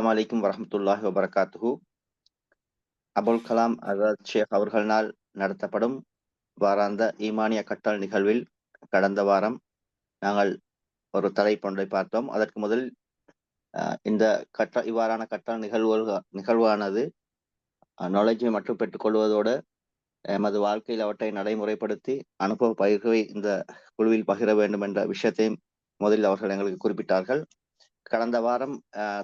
அஸ்ஸலாமு அலைக்கும் வரஹ்மத்துல்லாஹி வபரகாத்துஹு. அபுல் கலாம் ஆசாத் ஷேக் அவர்களால் நடத்தப்படும் வாராந்த ஈமானிய கற்றல் நிகழ்வில் கடந்த வாரம் நாங்கள் ஒரு தலைப்பொன்றை பார்த்தோம். அதற்கு முதல் இந்த இவ்வாறான கற்றல் நிகழ்வானது நாலேஜை மட்டும் பெற்றுக்கொள்வதோடு எமது வாழ்க்கையில் அவற்றை நடைமுறைப்படுத்தி அனுபவ பயிர்வை இந்த குழுவில் பகிர வேண்டும் என்ற விஷயத்தையும் முதலில் அவர்கள் எங்களுக்கு குறிப்பிட்டார்கள். கடந்த வாரம்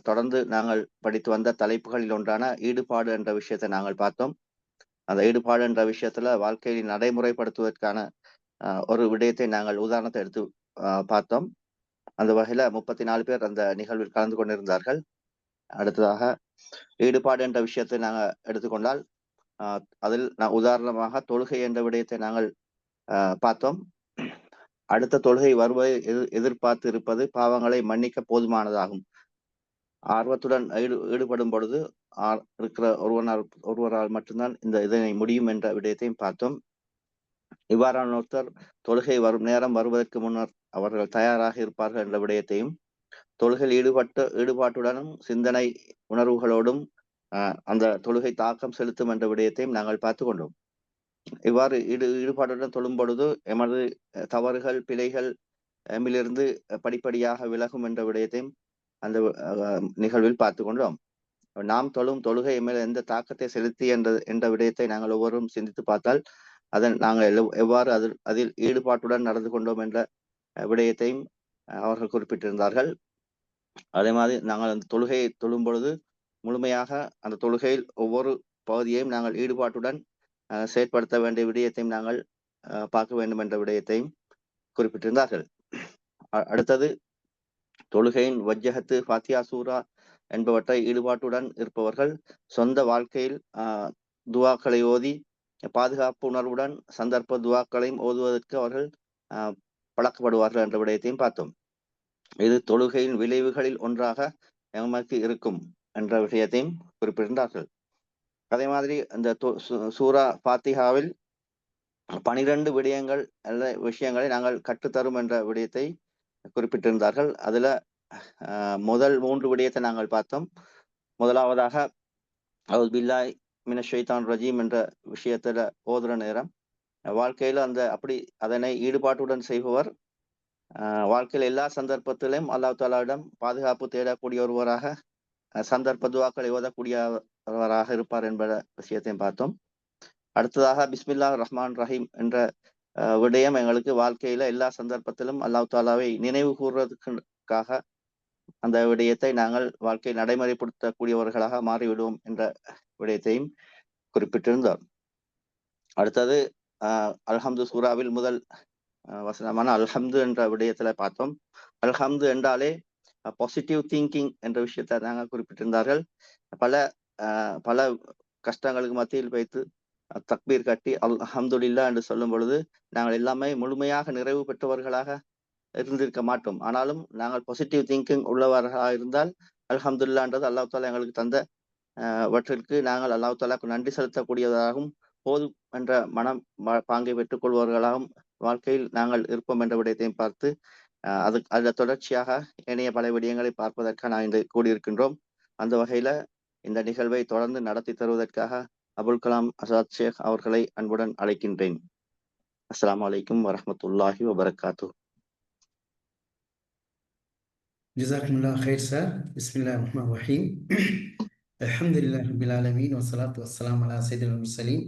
தொடர்ந்து நாங்கள் படித்து வந்த தலைப்புகளில் ஒன்றான ஈடுபாடு என்ற விஷயத்தை நாங்கள் பார்த்தோம். அந்த ஈடுபாடு என்ற விஷயத்துல வாழ்க்கையில் நடைமுறைப்படுத்துவதற்கான ஒரு விடயத்தை நாங்கள் உதாரணத்தை எடுத்து பார்த்தோம். அந்த வகையில 34 பேர் அந்த நிகழ்வில் கலந்து கொண்டிருந்தார்கள். அடுத்ததாக ஈடுபாடு என்ற விஷயத்தை நாங்கள் எடுத்துக்கொண்டால் அதில் உதாரணமாக தொழுகை என்ற விடயத்தை நாங்கள் பார்த்தோம். அடுத்த தொழுகை வருவதை எதிர்பார்த்து இருப்பது பாவங்களை மன்னிக்க போதுமானதாகும். ஆர்வத்துடன் ஈடுபடும் பொழுது இருக்கிற ஒருவரால் மட்டும்தான் இதனை முடியும் என்ற விடயத்தையும் பார்த்தோம். இவ்வாறான ஒருத்தர் தொழுகை நேரம் வருவதற்கு முன்னர் அவர்கள் தயாராக இருப்பார்கள் என்ற விடயத்தையும், தொழுகையில் ஈடுபாட்டுடனும் சிந்தனை உணர்வுகளோடும் அந்த தொழுகை தாக்கம் செலுத்தும் என்ற விடயத்தையும் நாங்கள் பார்த்து கொண்டோம். இவ்வாறு ஈடுபாட்டுடன் தொழும் பொழுது எமது தவறுகள் பிழைகள் எம்மிலிருந்து படிப்படியாக விலகும் என்ற விடயத்தையும் அந்த நிகழ்வில் பார்த்து கொண்டோம். நாம் தொழுகை மேல் எந்த தாக்கத்தை செலுத்தி என்ற விடயத்தை நாங்கள் ஒவ்வொருவரும் சிந்தித்து பார்த்தால் அதன் நாங்கள் எவ்வாறு அதில் ஈடுபாட்டுடன் நடந்து கொண்டோம் என்ற விடயத்தையும் அவர்கள் குறிப்பிட்டிருந்தார்கள். அதே மாதிரி நாங்கள் அந்த தொழுகையை தொழும் பொழுது முழுமையாக அந்த தொழுகையில் ஒவ்வொரு பகுதியையும் நாங்கள் ஈடுபாட்டுடன் செயற்படுத்த வேண்டிய விடயத்தையும் நாங்கள் பார்க்க வேண்டும் என்ற விடயத்தையும் குறிப்பிட்டிருந்தார்கள். அடுத்தது தொழுகையின் வஜ்ஜஹத்து ஃபாத்தியா சூரா என்பவற்றை ஈடுபாட்டுடன் இருப்பவர்கள் சொந்த வாழ்க்கையில் துவாக்களை ஓதி பாதுகாப்பு உணர்வுடன் சந்தர்ப்ப துவாக்களையும் ஓதுவதற்கு அவர்கள் பழக்கப்படுவார்கள் என்ற விடயத்தையும் பார்த்தோம். இது தொழுகையின் விளைவுகளில் ஒன்றாக எமக்கு இருக்கும் என்ற விஷயத்தையும் குறிப்பிட்டிருந்தார்கள். அதே மாதிரி அந்த சூரா ஃபாத்திஹாவில் 12 விஷயங்களை நாங்கள் கற்றுத்தரும் என்ற விடயத்தை குறிப்பிட்டிருந்தார்கள். அதுல முதல் 3 விடயத்தை நாங்கள் பார்த்தோம். முதலாவதாக அவுது பில்லாஹி மினஷ் ஷைத்தானிர் ரஜீம் என்ற விஷயத்துல ஓதுற நேரம் வாழ்க்கையில அதனை ஈடுபாட்டுடன் செய்பவர் வாழ்க்கையில் எல்லா சந்தர்ப்பத்திலும் அல்லாஹ் தஆலாவிடம் பாதுகாப்பு தேடக்கூடிய ஒருவராக சந்தர்ப்ப துவாக்களை ஓதக்கூடியவராக இருப்பார் என்ற விஷயத்தையும் பார்த்தோம். அடுத்ததாக பிஸ்மில்லாஹிர் ரஹ்மான் ரஹீம் என்ற விடயம் எங்களுக்கு வாழ்க்கையில எல்லா சந்தர்ப்பத்திலும் அல்லாஹ் தஆலாவை நினைவு கூறுவதற்காக அந்த விடயத்தை நாங்கள் வாழ்க்கையை நடைமுறைப்படுத்தக்கூடியவர்களாக மாறிவிடுவோம் என்ற விடயத்தையும் குறிப்பிட்டிருந்தார். அடுத்தது அல்ஹம்து சூராவில் முதல் வசனமான அல்ஹம்து என்ற விடயத்துல பார்த்தோம். அல்ஹம்து என்றாலே பாசிட்டிவ் திங்கிங் என்ற விஷயத்தை நாங்கள் குறிப்பிட்டிருந்தார்கள். பல கஷ்டங்களுக்கு மத்தியில் வைத்து தக்பீர் கட்டி அல்ஹம்துலில்லாஹ் என்று சொல்லும் பொழுது நாங்கள் எல்லாமே முழுமையாக நிறைவு பெற்றவர்களாக இருந்திருக்க மாட்டோம். ஆனாலும் நாங்கள் பாசிட்டிவ் திங்கிங் உள்ளவர்களாக இருந்தால் அல்ஹம்துலில்லாஹ்ன்றது அல்லாஹ் தஆலா எங்களுக்கு தந்த வற்றிற்கு நாங்கள் அல்லாஹ் தஆலாக்கு நன்றி செலுத்தக்கூடியவராகவும் போதும் என்ற மனம் பாங்கை பெற்றுக் கொள்பவர்களாகவும் வாழ்க்கையில் நாங்கள் இருப்போம் என்ற விடயத்தையும் பார்த்து அதில் தொடர்ச்சியாக ஏனைய பல விடயங்களை பார்ப்பதற்காக நான் இன்று கூடியிருக்கின்றோம். அந்த வகையில இந்த நிகழ்வை தொடர்ந்து நடத்தி தருவதற்காக அபுல் கலாம் ஆசாத் ஷேக் அவர்களை அன்புடன் அழைக்கின்றேன். அஸ்ஸலாமு அலைக்கும் வரஹ்மத்துல்லாஹி வபரகாத்துஹு. ஜஸாக்குமுல்லாஹ் கைர் சார். பிஸ்மில்லாஹிர் ரஹ்மானிர் ரஹீம். அல்ஹம்துலில்லாஹி ரப்பில் ஆலமீன் வஸ்ஸலாத்து வஸ்ஸலாமு அலா ஸய்யிதில் முர்ஸலீன்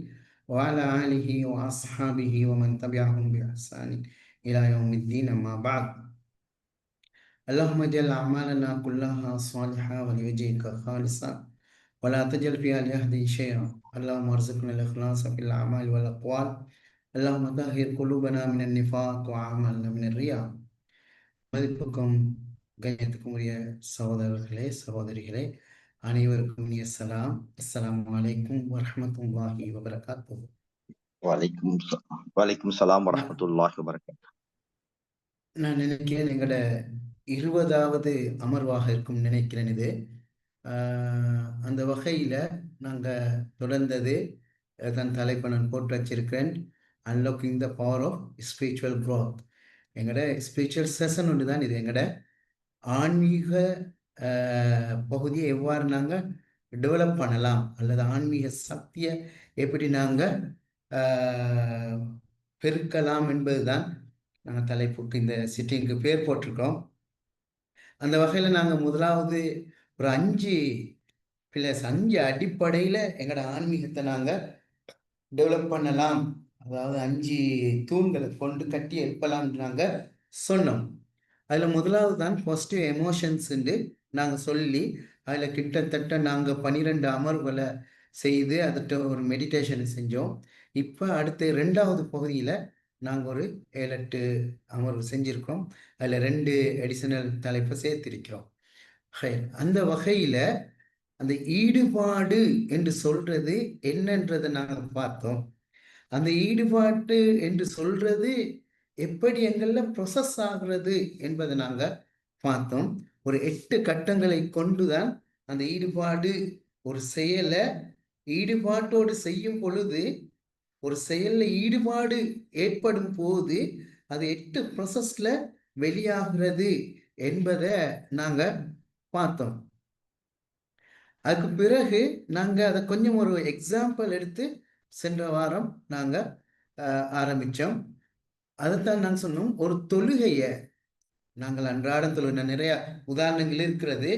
வ அலா ஆலிஹி வ அஸ்ஹாபிஹி வ மன் தபிஅஹும் பி இஹ்சானின் இலா யௌமித்தீன். அம்மா பஅத். اللهم اجعل أعمالنا كلها صالحة ولوجهك خالصا ولا تجعل فيها لأحد شيئا. اللهم ارزقنا الإخلاص في الأعمال والأقوال. اللهم طهر قلوبنا من النفاق وأعمالنا من الرياء. மதிப்புக்கும் கண்ணியத்துக்கும் உரிய சகோதரர்களே சகோதரிகளே அனைவருக்கும் இனிய சலாம். அஸ்ஸலாமு அலைக்கும் வரஹ்மத்துல்லாஹி வபரகாத்துஹு. வலைக்கும் சலாம் வரஹ்மத்துல்லாஹி வபரகாத்துஹு. நான் நினைக்கிறேன் எங்களோட 20வது அமர்வாக இருக்கும் நினைக்கிறேன் இது. அந்த வகையில நாங்க தொடர்ந்தது தன் தலைப்பை நான் போட்டு வச்சிருக்கிறேன், unlocking the power of spiritual growth. எங்களோட ஸ்பிரிச்சுவல் செஷன் ஒன்று தான் இது. எங்களோட ஆன்மீக பகுதியை எவ்வாறு நாங்கள் டெவலப் பண்ணலாம் அல்லது ஆன்மீக சக்தியை எப்படி நாங்கள் பெருக்கலாம் என்பதுதான் நாங்கள் தலைப்புக்கு இந்த சிட்டிங்க்கு பேர் போட்டிருக்கோம். அந்த வகையில் நாங்கள் முதலாவது ஒரு 5 பிளஸ் 5 அடிப்படையில் எங்களோட ஆன்மீகத்தை நாங்கள் டெவலப் பண்ணலாம், அதாவது 5 தூண்களை கொண்டு கட்டி எழுப்பலாம்னு நாங்கள் சொன்னோம். அதில் முதலாவது தான் பாசிட்டிவ் எமோஷன்ஸுன்னு நாங்கள் சொல்லி அதில் கிட்டத்தட்ட நாங்கள் 12 அமர்வுகளை செய்து அதுகிட்ட ஒரு மெடிடேஷனை செஞ்சோம். இப்போ அடுத்த 2வது பகுதியில் நாங்கள் ஒரு 7-8 அமர்வு செஞ்சுருக்கோம். அதில் 2 அடிஷனல் தலைப்பை சேர்த்திருக்கிறோம். அந்த வகையில் அந்த ஈடுபாடு என்று சொல்றது என்னன்றதை நாங்கள் பார்த்தோம். அந்த ஈடுபாட்டு என்று சொல்றது எப்படி எங்கள்ல ப்ரொசஸ் ஆகுறது என்பதை நாங்கள் பார்த்தோம். ஒரு 8 கட்டங்களை கொண்டுதான் அந்த ஈடுபாடு ஒரு செயலை ஈடுபாட்டோடு செய்யும் பொழுது, ஒரு செயல்ல ஈடுபாடு ஏற்படும் போது அது 8 ப்ரொசஸ்ல வெளியாகிறது என்பதை நாங்க பார்த்தோம். அதுக்கு பிறகு நாங்க அதை கொஞ்சம் ஒரு எக்ஸாம்பிள் எடுத்து சென்ற வாரம் நாங்க ஆரம்பிச்சோம். அதைத்தான் நான் சொன்னோம், ஒரு தொழுகைய நாங்கள் அன்றாடம் தொழுகை நிறைய உதாரணங்கள் இருக்கிறது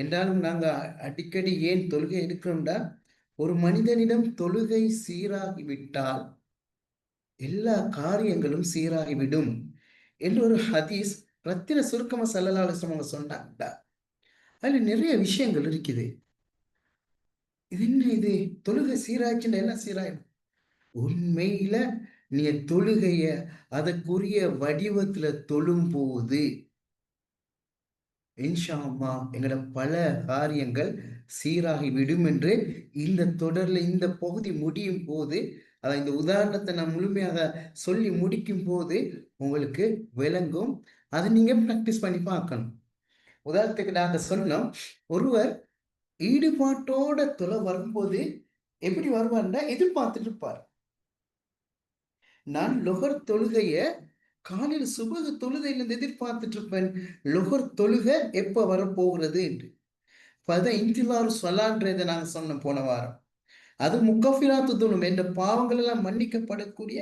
என்றாலும் நாங்கள் அடிக்கடி ஏன் தொழுகை எடுக்கிறோம்டா, ஒரு மனிதனிடம் தொழுகை சீராகிவிட்டால் எல்லா காரியங்களும் சீராகிவிடும் என்று ஒரு ஹதீஸ் ரத்தின சுருக்கமா ஸல்லல்லாஹு அலைஹி வஸல்லம் அவங்க சொன்னாங்கடா. அதுல நிறைய விஷயங்கள் இருக்குது. இது என்ன, இது தொழுகை சீராச்சுன்னா எல்லாம் சீராயிடும்? உண்மையில நீ தொழுகைய அதற்குரிய வடிவத்துல தொழும் போது இன்ஷா அல்லாஹ் எங்களோட பல காரியங்கள் சீராகி விடும் என்று இந்த தொடர்ல இந்த பகுதி முடியும் போது, இந்த உதாரணத்தை நான் முழுமையாக சொல்லி முடிக்கும் போது உங்களுக்கு விளங்கும். அதை நீங்க பிராக்டிஸ் பண்ணி பார்க்கணும். உதாரணத்துக்கு நாங்க சொன்னோம், ஒருவர் ஈடுபாட்டோட தொலை வரும்போது எப்படி வருவார்னா எதிர்பார்த்துட்டு இருப்பார். நான் லொஹர் தொழுகைய காலையில் சுபகு தொழுகையிலிருந்து எதிர்பார்த்துட்டு இருப்பேன், லொஹர் தொழுகை எப்ப வரப்போகிறது என்று. அதான் இன்திலாரு சொல்லான்றதை நாங்க சொன்னோம் போன வாரம். அது முக்கஃபிராத்து துனும் என்ற பாவங்கள் எல்லாம் மன்னிக்கப்படக்கூடிய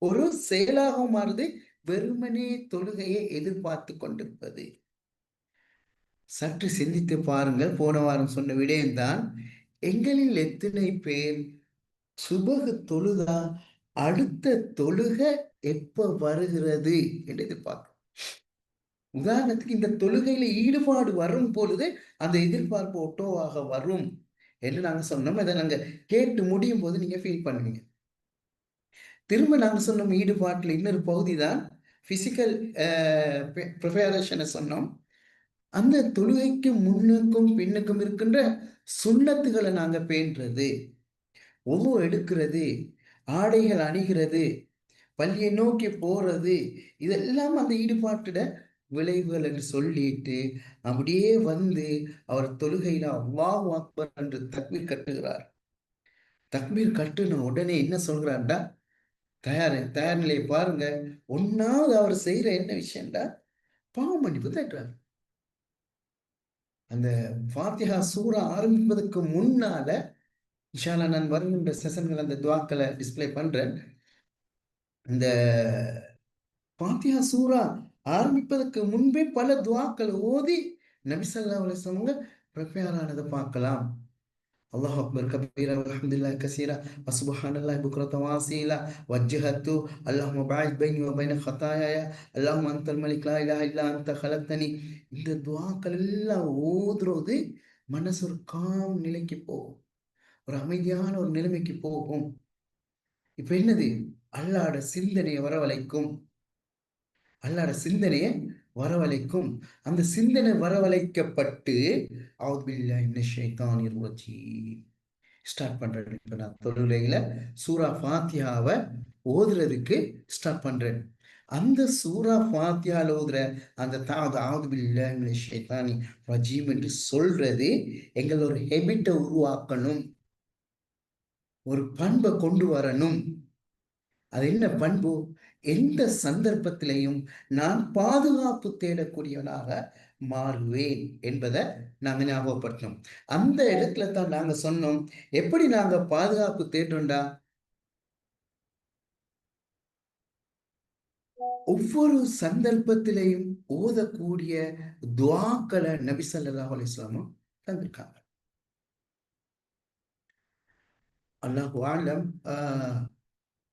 ஒரு செயலாகவும் மாறுது, வெறுமனே தொழுகையை எதிர்பார்த்து கொண்டிருப்பது. சற்று சிந்தித்து பாருங்கள். போன வாரம் சொன்ன விடயம்தான், எங்களில் எத்தனை பேர் சுபகு தொழுதா அடுத்த தொழுக எப்ப வருகிறது என்று எதிர்பார்க்கிறோம். உதாரணத்துக்கு இந்த தொழுகையில ஈடுபாடு வரும் பொழுது அந்த எதிர்பார்ப்பு ஒட்டோவாக வரும் என்று நாங்க சொன்னோம். அதை நாங்க கேட்டு முடியும் போது நீங்க ஃபீல் பண்ணுவீங்க. திரும்ப நாங்க சொன்னோம், ஈடுபாட்டில் இன்னொரு பகுதி தான் பிசிக்கல் ப்ரிப்பரேஷனை சொன்னோம். அந்த தொழுகைக்கு முன்னுக்கும் பின்னுக்கும் இருக்கின்ற சுண்ணத்துகளை நாங்க பேணுறது, ஒவ்வொரு எடுக்கிறது, ஆடைகள் அணிகிறது, பள்ளியை நோக்கி போறது, இதெல்லாம் அந்த ஈடுபாட்டுட விளைவுகள் என்று சொல்லிட்டு அப்படியே வந்து அவர் தொழுகையில அல்லாஹு அக்பர் என்று தக்பீர் கட்டுகிறார். தக்பீர் கட்டுன உடனே என்ன சொல்கிறார்டா, தயார் நிலையை பாருங்க. ஒன்னாவது அவர் செய்யற என்ன விஷயம்டா, பாவ மன்னிப்பு தேடுறார். அந்த ஃபாத்திஹா சூரா ஆரம்பிப்பதற்கு முன்னால இன்ஷா அல்லாஹ் நான் வருகின்ற செஷன்கள் அந்த துவாக்களை டிஸ்பிளே பண்றேன். இந்த ஃபாத்திஹா சூரா ஆரம்பிப்பதற்கு முன்பே பல துவாக்கள் ஓதி நபி ஸல்லல்லாஹு அலைஹி வஸல்லம் ப்ரிப்பேர் ஆனதை பார்க்கலாம். அல்லாஹ் அக்பர் கபீரா வல்ஹம்துலில்லாஹி கஸீரா வசுப்ஹானல்லாஹி புக்ரத்தன் வாசீலா வஜ்ஜஹத்து அல்லாஹும்ம பஅத் பைனி வ பைன ஹதாயாய அல்லாஹும்ம அன்தல் மலிக் லா இலாஹா இல்லா அன்த ஹலக்தனி. இந்த துஆக்கள் எல்லாம் ஓதுறது மனசு ஒரு காம் நிலைக்கு போகும், ஒரு அமைதியான ஒரு நிலைமைக்கு போகும். இப்ப என்னது, அல்லாஹ்வோட சிந்தனையை வரவழைக்கும், அல்லாஹ்வோட சிந்தனையை வரவழைக்கும். அந்த சிந்தனை வரவழைக்கப்பட்டு அஊது பில்லாஹி மினஷ் ஷைத்தானிர் ரஜீம் ஸ்டார்ட் பண்றேன். இப்ப நான் தொழுகையில சூரா ஃபாத்திஹாவை ஓதுறதுக்கு ஸ்டார்ட் பண்றேன். அந்த சூரா ஃபாத்திஹால ஓதுற அந்த அஊது பில்லாஹி மினஷ் ஷைத்தானிர் ரஜீம் என்று சொல்றது எங்கள் ஒரு ஹெபிட்டை உருவாக்கணும், ஒரு பண்பை கொண்டு வரணும். அது என்ன பண்பு, எந்த சந்தர்ப்பத்திலையும் நான் பாதுகாப்பு தேடக்கூடியவனாக மாறுவேன் என்பதை நாங்க ஞாபகப்படுத்தணும். அந்த இடத்துல தான் நாங்க சொன்னோம், எப்படி நாங்க பாதுகாப்பு தேட்டோம்டா, ஒவ்வொரு சந்தர்ப்பத்திலையும் ஓதக்கூடிய துஆக்களை நபி ஸல்லல்லாஹு அலைஹி வஸல்லம் தந்திருக்காங்க. அல்லாஹு ஆலம்.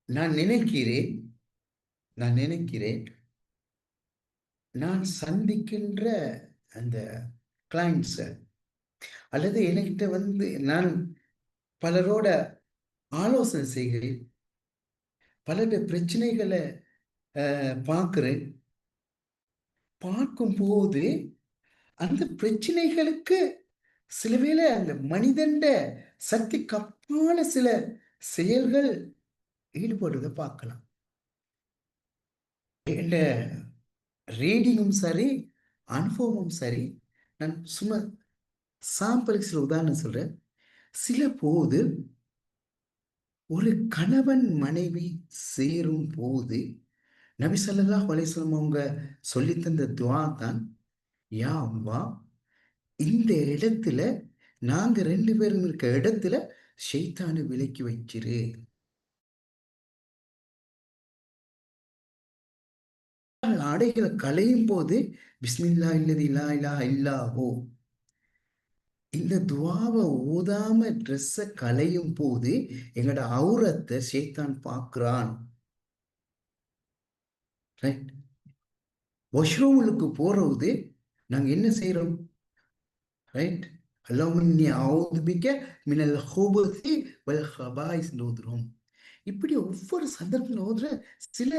நான் நினைக்கிறேன் நான் சந்திக்கின்ற அந்த கிளைண்ட்ஸ அல்லது என்கிட்ட வந்து நான் பலரோட ஆலோசனை செய்கிறேன், பலருடைய பிரச்சனைகளை பார்க்கிறேன். பார்க்கும்போது அந்த பிரச்சனைகளுக்கு சில வேளை அந்த மனிதண்ட சக்தி கப்பான சில செயல்கள் ஈடுபடுவதை பார்க்கலாம். என்ற ரீடிங்கும் சரி, அனுபவமும் சரி. நான் சும்மா சாம்பிளுக்கு சில உதாரணம் சொல்றேன். சில போது ஒரு கணவன் மனைவி சேரும் போது நபி ஸல்லல்லாஹு அலைஹி வஸல்லம் அவங்க சொல்லி தந்த துஆ தான், யா அல்லாஹ், இந்த இடத்துல நாங்க 2 பேரும் இருக்க இடத்துல ஷைத்தானை விலக்கி வச்சிரு. ஆடைகளை களையும் போது பிஸ்மில்லாஹ் இல்லதி லா இலாஹ இல்லா ஹு, இந்த துஆவை ஓதாம ட்ரெஸ்ஸை களையும் போது எங்களோட அவுரத்தை ஷைத்தான் பார்க்கிறான். ரைட். வாஷ்ரூமுக்கு போறது நாங்க என்ன செய்யறோம்? ரைட். அல்லாஹும்ம இன்னி அஊது பிக்க மினல் ஹுபுஸி வல் ஹபாயிஸ் ஓதுறோம். இப்படி ஒவ்வொரு சந்தர்ப்பத்தில் ஓதுற சில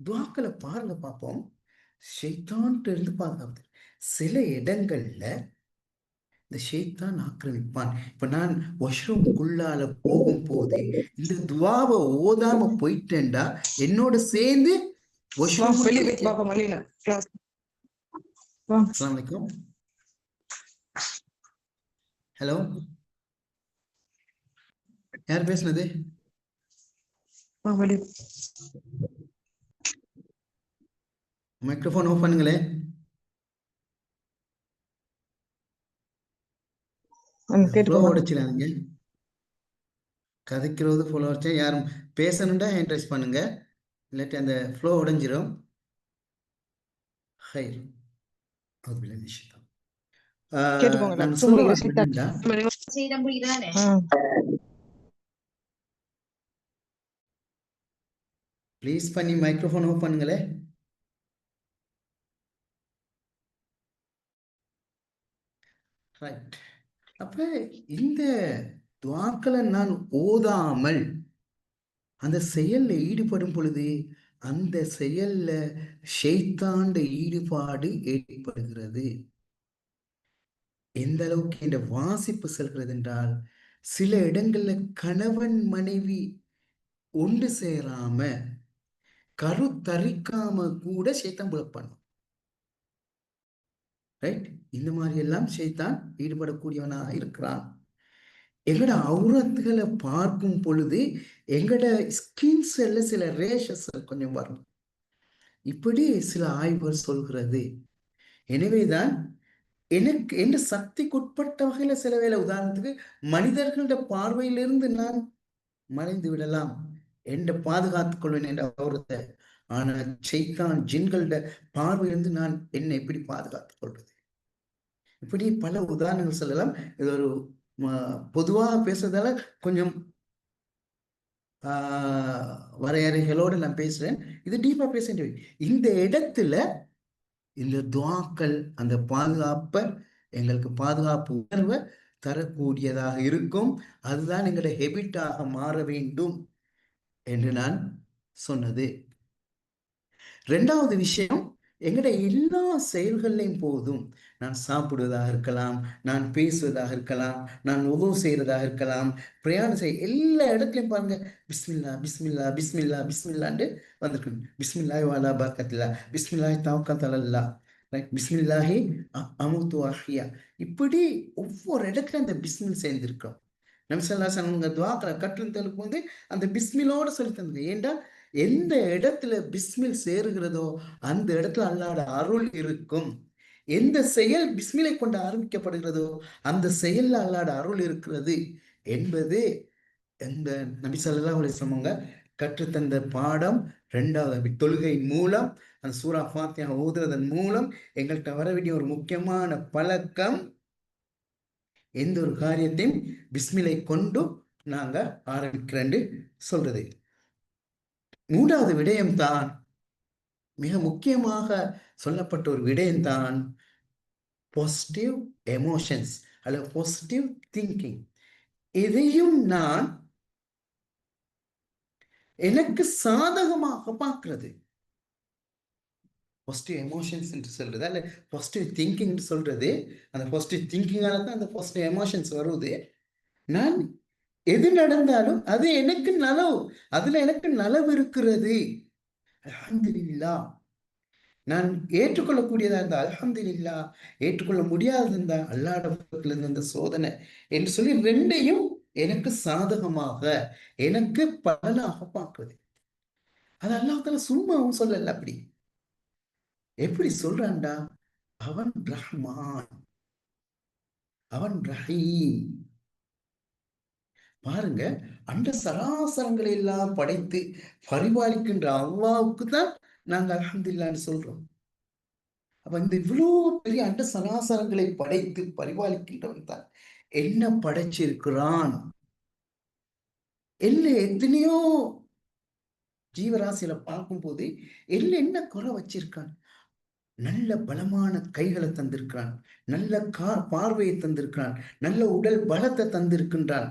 துஆக்களை பாருங்க பார்ப்போம். ஷைத்தான்கிட்ட இருந்து பாதுகாப்பு. சில இடங்கள்ல இந்த ஷைத்தான் ஆக்கிரமிப்பான். இப்ப நான் வாஷ்ரூமுக்குள்ளால போகும்போது இந்த துஆவை ஓதாம போயிட்டேன்டா, என்னோட சேர்ந்து வாஷ்ரூமுக்கு. அஸ்ஸலாமு அலைக்கும். ஹலோ, யார் பேசுனது? மைக்ரோஃபோன் ஆஃப் பண்ணுங்களே. ஃப்ளோ உடைச்சிடாதீங்க. கதைக்கிறது ஃப்ளோ உடைச்சா யாரும் பேசணுண்டா ஹேண்ட் ரைஸ் பண்ணுங்க, இல்லாட்டி அந்த ஃப்ளோ உடைஞ்சிரும். ஹைர் அதுல நிஷிதா நான் சொல்ல வரேன்டா, ப்ளீஸ் பண்ணி மைக்ரோஃபோன் ஆஃப் பண்ணுங்களே. ரைட். அப்ப இந்த துஆக்களை நான் ஓதாமல் அந்த செயல்ல ஈடுபடும் பொழுது அந்த செயல்ல ஷைத்தாண்ட ஈடுபாடு ஏற்படுகிறது. எந்த அளவுக்கு இந்த வாசிப்பு செல்கிறது என்றால், சில இடங்கள்ல கணவன் மனைவி ஒன்று சேராம கருத்தரிக்காம கூட ஷைத்தான் புலப்பான். ரைட். இந்த மாதிரி எல்லாம் ஷைத்தான் ஈடுபடக்கூடியவனா இருக்கிறான். எங்கட அவுரத்துகளை பார்க்கும் பொழுது எங்கட ஸ்கின் செல்ல சில ரேஷஸ் கொஞ்சம் வரும், இப்படி சில ஆய்வுகள் சொல்கிறது. எனவேதான் எனக்கு எந்த சக்திக்குட்பட்ட வகையில சில வேளை, உதாரணத்துக்கு மனிதர்களோட பார்வையிலிருந்து நான் மறைந்து விடலாம் என்று பாதுகாத்துக் கொள்வேன் என்ற அவுரத்தை. ஆனா ஷைத்தான் ஜின்களோட பார்வையிலிருந்து நான் என்னை எப்படி பாதுகாத்துக் கொள்வது? இப்படி பல உதாரணங்கள் சொல்லலாம். இது ஒரு பொதுவாக பேசுறதால கொஞ்சம் வரையறைகளோடு நான் பேசுறேன். இது டீப்பா பேச வேண்டியது. இந்த இடத்துல இந்த துஆக்கள் அந்த பாதுகாப்பை, எங்களுக்கு பாதுகாப்பு உணர்வை தரக்கூடியதாக இருக்கும். அதுதான் எங்களோட ஹெபிட்டாக மாற வேண்டும் என்று நான் சொன்னது. 2வது விஷயம், எங்கட எல்லா செயல்கள்லையும் போதும், நான் சாப்பிடுவதாக இருக்கலாம், நான் பேசுவதாக இருக்கலாம், நான் உதவு செய்யறதாக இருக்கலாம், பிரயாணம் செய்ய, எல்லா இடத்துலையும் பாருங்க பிஸ்மில்லா பிஸ்மில்லா பிஸ்மில்லா பிஸ்மில்லான்னு வந்திருக்கு. பிஸ்மில்லாஹி வஅலா பரக்கத்தில்லா, பிஸ்மில்லாஹி தவக்கல்து அலல்லாஹ், ரைட், பிஸ்மில்லாஹி அமுது வஹ்யா. இப்படி ஒவ்வொரு இடத்துல அந்த பிஸ்மில் சேர்ந்திருக்கோம். நபி ஸல்லல்லாஹு அலைஹி வஸல்லம் துஆக்களை கற்றுத்தலுக்கு வந்து அந்த பிஸ்மிலோட சொல்லி தந்தது. ஏண்டா எந்த இடத்துல பிஸ்மில் சேருகிறதோ அந்த இடத்துல அல்லாஹ்வோட அருள் இருக்கும். எந்த செயல் பிஸ்மிலை கொண்டு ஆரம்பிக்கப்படுகிறதோ அந்த செயல்ல அல்லாட அருள் இருக்கிறது என்பது இந்த நபி ஸல்லல்லாஹு அலைஹி வஸல்லம் அவங்க கற்றுத்தந்த பாடம். இரண்டாவது தொழுகை மூலம் அந்த சூரா ஃபாத்திஹா ஓதுறதன் மூலம் எங்கள்கிட்ட வர வேண்டிய ஒரு முக்கியமான பழக்கம், எந்த ஒரு காரியத்தையும் பிஸ்மிலை கொண்டு நாங்க ஆரம்பிக்கிறேன்னு சொல்றது. மூன்றாவது விடயம்தான், மிக முக்கியமாக சொல்லப்பட்ட ஒரு விடயம்தான் பாசிட்டிவ் எமோஷன்ஸ் அல்லது பாசிட்டிவ் திங்கிங். இதையும் நான் எனக்கு சாதகமாக பார்க்கிறது. பாசிட்டிவ் எமோஷன்ஸ் என்று சொல்றது அல்ல பாசிட்டிவ் திங்கிங் சொல்றது, அந்த பாசிட்டிவ் திங்கிங்கால தான் அந்த பாசிட்டிவ் எமோஷன்ஸ் வருது. நான் எது நடந்தாலும் அது எனக்கு நலவு, அதுல எனக்கு நலவு இருக்கிறது, அல்ஹம்துலில்லாஹ். நான் ஏற்றுக்கொள்ளக்கூடியதா இருந்தா அல்ஹம்துலில்லாஹ், ஏற்றுக்கொள்ள முடியாத இருந்தா அல்லாஹ்வுடைய பக்கத்துல இருந்து அந்த சோதனை என்று சொல்லி ரெண்டையும் எனக்கு சாதகமாக எனக்கு பலனாக பார்க்கிறது. அது அல்லாஹ் தஆலா சும்மாவும் சொல்லல. அப்படி எப்படி சொல்றான்டா, அவன் ரஹ்மான், அவன் ரஹீம். பாருங்க, அண்ட சராசரங்களை எல்லாம் படைத்து பரிபாலிக்கின்ற அல்லாஹ்வுக்கு தான் நாங்க அல்ஹம்துலில்லாஹ்னு சொல்றோம். அப்ப இந்த இவ்வளவு பெரிய அண்ட சராசரங்களை படைத்து பரிபாலிக்கின்றவன் தான் என்ன படைச்சிருக்கிறான். என்ன எத்தனையோ ஜீவராசியில பார்க்கும்போது என்ன குறை வச்சிருக்கான். நல்ல பலமான கைகளை தந்திருக்கிறான், நல்ல பார்வையை தந்திருக்கிறான், நல்ல உடல் பலத்தை தந்திருக்கின்றான்,